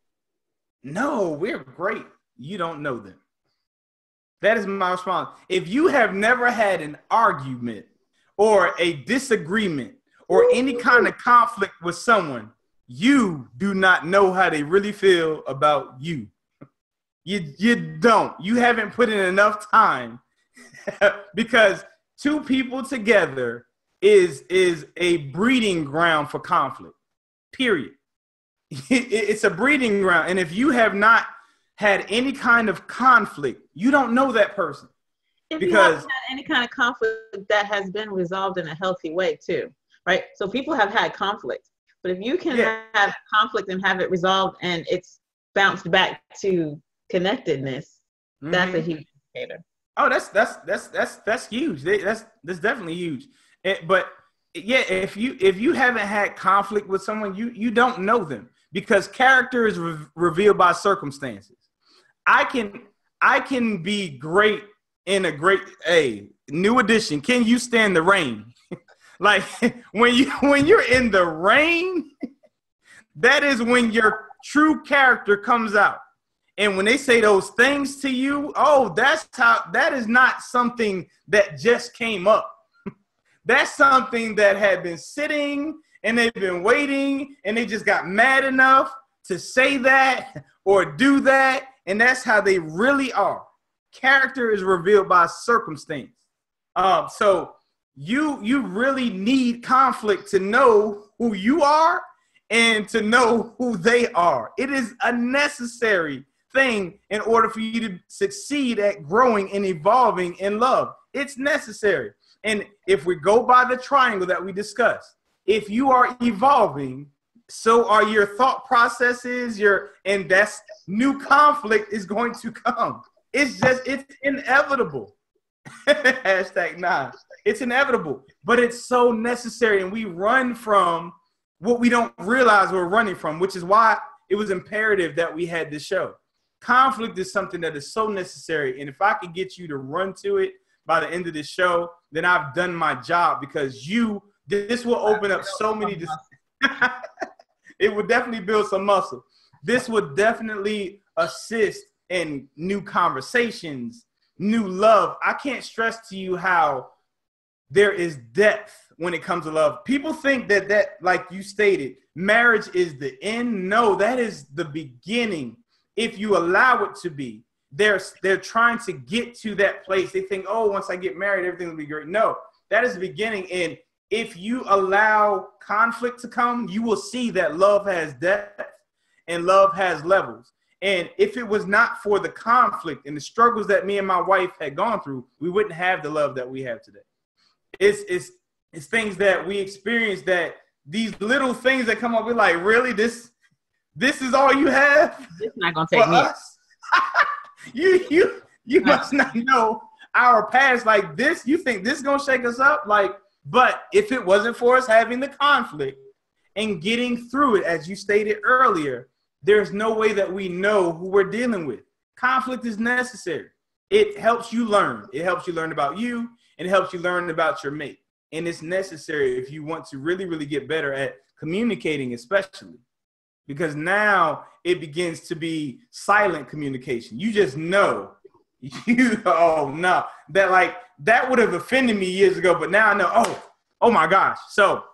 No, we're great. You don't know them. That is my response. If you have never had an argument or a disagreement or any kind of conflict with someone, you do not know how they really feel about you. You don't. You haven't put in enough time because two people together is a breeding ground for conflict, period. It's a breeding ground. And if you have not had any kind of conflict, you don't know that person. If you haven't had any kind of conflict that has been resolved in a healthy way too, right? So people have had conflict, but if you can have conflict and have it resolved and it's bounced back to connectedness, that's a huge indicator. Oh, that's huge. That's definitely huge. But if you haven't had conflict with someone, you don't know them, because character is revealed by circumstances. I can be great in a great new edition. Can you stand the rain? Like when you're in the rain, that is when your true character comes out. And when they say those things to you, that is not something that just came up. That's something that had been sitting and they've been waiting and they just got mad enough to say that or do that. And that's how they really are. Character is revealed by circumstance. So you really need conflict to know who you are and to know who they are. It is a necessary thing in order for you to succeed at growing and evolving in love. It's necessary. And if we go by the triangle that we discussed, if you are evolving, so are your thought processes, and that's new conflict is going to come. It's inevitable. #9. It's inevitable, but it's so necessary. And we run from what we don't realize we're running from, which is why it was imperative that we had this show. Conflict is something that is so necessary. And if I could get you to run to it by the end of this show, then I've done my job, because this will open up so many. It would definitely build some muscle. This would definitely assist in new conversations, new love. I can't stress to you how there is depth when it comes to love. People think that, like you stated, marriage is the end. No, that is the beginning. If you allow it to be, they're trying to get to that place. They think, oh, once I get married, everything will be great. No, that is the beginning. And if you allow conflict to come, you will see that love has depth and love has levels. And if it was not for the conflict and the struggles that me and my wife had gone through, we wouldn't have the love that we have today. It's things that we experience, that these little things that come up, we're like, really? This is all you have? It's not gonna take me. Us? you must not know our past like this. You think this is gonna shake us up? But if it wasn't for us having the conflict and getting through it, as you stated earlier, there's no way that we know who we're dealing with. Conflict is necessary. It helps you learn. It helps you learn about you, and it helps you learn about your mate. And it's necessary if you want to really, really get better at communicating, especially. Because now it begins to be silent communication. You just know. That would have offended me years ago, but now I know, oh my gosh. So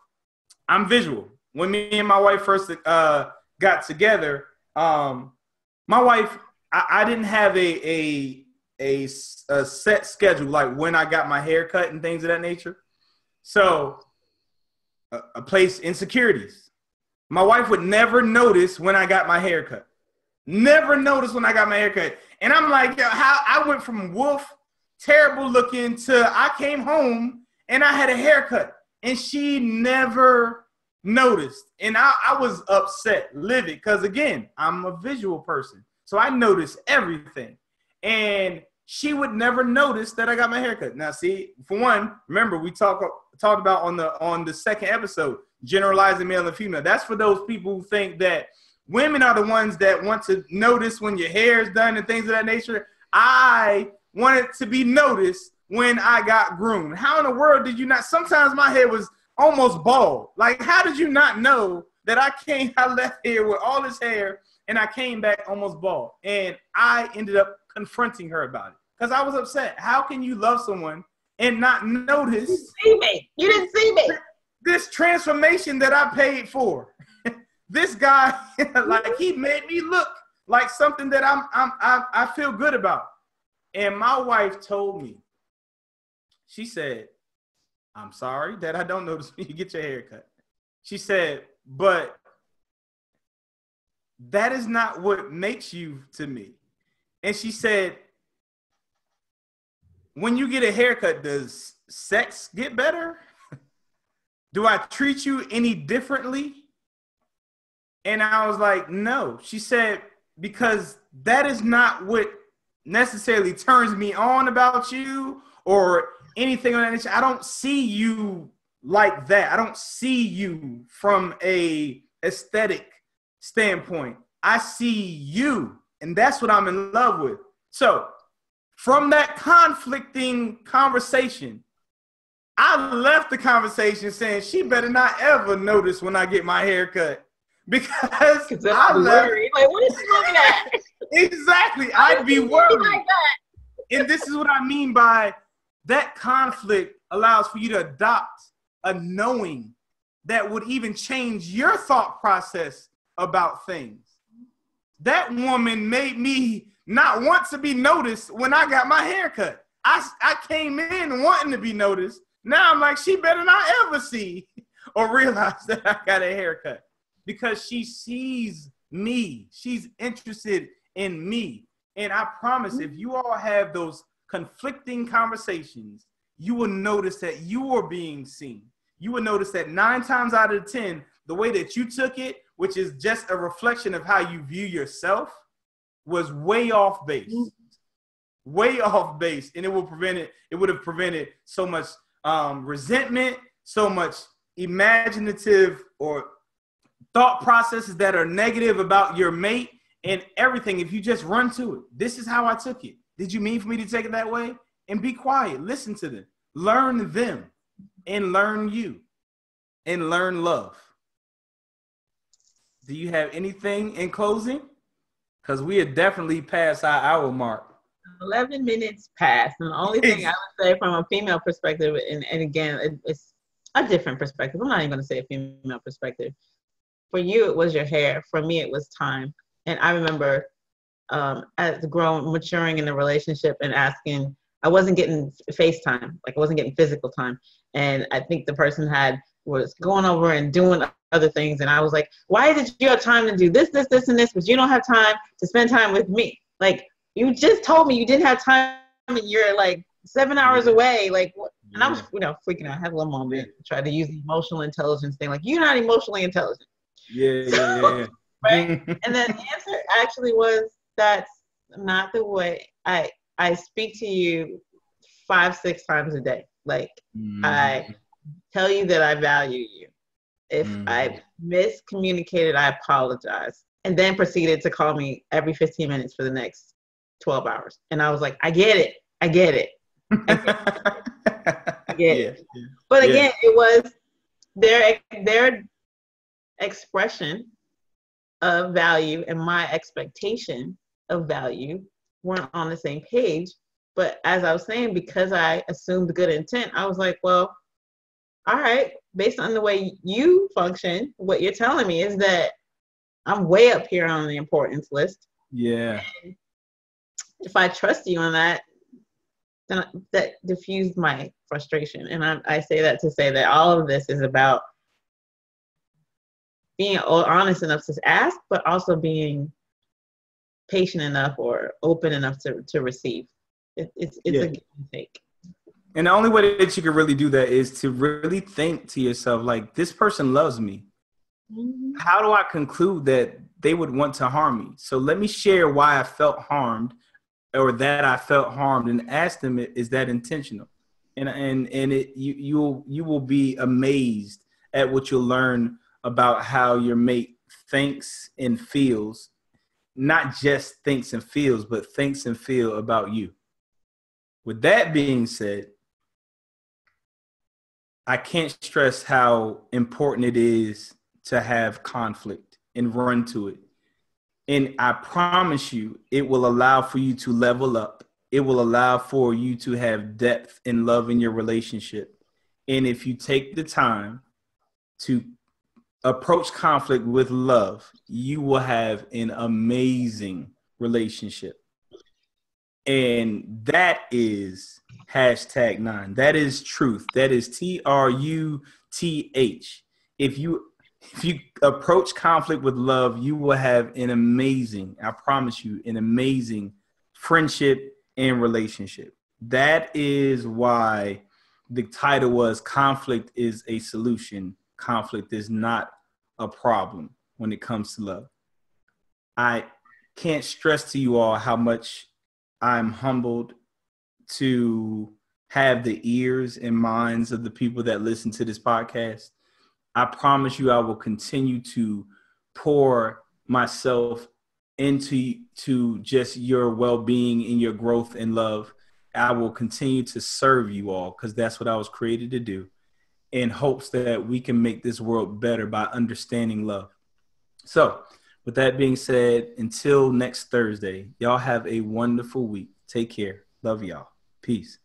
I'm visual. When me and my wife first got together, my wife, I didn't have a set schedule, like when I got my hair cut and things of that nature. So a place, insecurities. My wife would never notice when I got my hair cut. Never notice when I got my hair cut. And I'm like, yo, how I went from wolf, terrible looking, to I came home and I had a haircut. And she never noticed. And I was upset, livid, because again, I'm a visual person. So I notice everything. And she would never notice that I got my haircut. Now, see, for one, remember we talked about on the second episode, generalizing male and female. That's for those people who think that women are the ones that want to notice when your hair is done and things of that nature. I wanted to be noticed when I got groomed. How in the world did you not? Sometimes my hair was almost bald. Like, how did you not know that I left here with all this hair and I came back almost bald? And I ended up confronting her about it because I was upset. How can you love someone and not notice? You didn't see me. This transformation that I paid for. This guy, like, he made me look like something that I feel good about. And my wife told me, she said, I'm sorry that I don't notice when you get your hair cut. She said, but that is not what makes you to me. And she said, when you get a haircut, does sex get better? Do I treat you any differently? And I was like, no. She said, because that is not what necessarily turns me on about you or anything on that nature. I don't see you like that. I don't see you from a aesthetic standpoint. I see you, and that's what I'm in love with. So from that conflicting conversation, I left the conversation saying she better not ever notice when I get my hair cut. Because I'm worried. Like, what is she looking at? Exactly. I'd be worried. Like that? And this is what I mean by that conflict allows for you to adopt a knowing that would even change your thought process about things. That woman made me not want to be noticed when I got my hair cut. I came in wanting to be noticed. Now I'm like, she better not ever see or realize that I got a haircut because she sees me. She's interested in me. And I promise if you all have those conflicting conversations, you will notice that you are being seen. You will notice that 9 times out of 10, the way that you took it, which is just a reflection of how you view yourself, was way off base. Way off base. And it would have prevented so much resentment, so much imaginative or thought processes that are negative about your mate and everything. If you just run to it, this is how I took it. Did you mean for me to take it that way? And be quiet. Listen to them. Learn them and learn you and learn love. Do you have anything in closing? Because we are definitely past our hour mark. 11 minutes past. And the only thing I would say from a female perspective, and again, it's a different perspective. I'm not even going to say a female perspective. For you, it was your hair. For me, it was time. And I remember as maturing in the relationship and asking, I wasn't getting FaceTime, like I wasn't getting physical time. And I think the person was going over and doing other things. And I was like, why did you have time to do this, this, this, and this, but you don't have time to spend time with me? Like, you just told me you didn't have time and you're like 7 hours away. Like, and I was, freaking out. I had a little moment, tried to use the emotional intelligence thing. Like, you're not emotionally intelligent. Yeah. Right? And then the answer actually was, that's not the way I speak to you 5-6 times a day. Like, I tell you that I value you. If I miscommunicated, I apologize. And then proceeded to call me every 15 minutes for the next 12 hours. And I was like, I get it. I get it. But again, it was their expression of value and my expectation of value weren't on the same page. But as I was saying, because I assumed good intent, I was like, well, all right, based on the way you function, what you're telling me is that I'm way up here on the importance list. Yeah. And if I trust you on that, then that diffused my frustration. And I say that to say that all of this is about being honest enough to ask, but also being patient enough or open enough to receive. It's a give and take. And the only way that you can really do that is to really think to yourself, like, this person loves me. Mm-hmm. How do I conclude that they would want to harm me? So let me share why I felt harmed, or that I felt harmed, and ask them, is that intentional? And you will be amazed at what you'll learn about how your mate thinks and feels, not just thinks and feels, but thinks and feel about you. With that being said, I can't stress how important it is to have conflict and run to it. And I promise you, it will allow for you to level up. It will allow for you to have depth and love in your relationship. And if you take the time to approach conflict with love, you will have an amazing relationship. And that is #9. That is truth. That is TRUTH. If you approach conflict with love, you will have an amazing, I promise you, an amazing friendship and relationship. That is why the title was Conflict is a Solution. Conflict is not a problem when it comes to love. I can't stress to you all how much I'm humbled to have the ears and minds of the people that listen to this podcast. I promise you, I will continue to pour myself into just your well-being and your growth and love. I will continue to serve you all because that's what I was created to do, in hopes that we can make this world better by understanding love. So with that being said, until next Thursday, y'all have a wonderful week. Take care. Love y'all. Peace.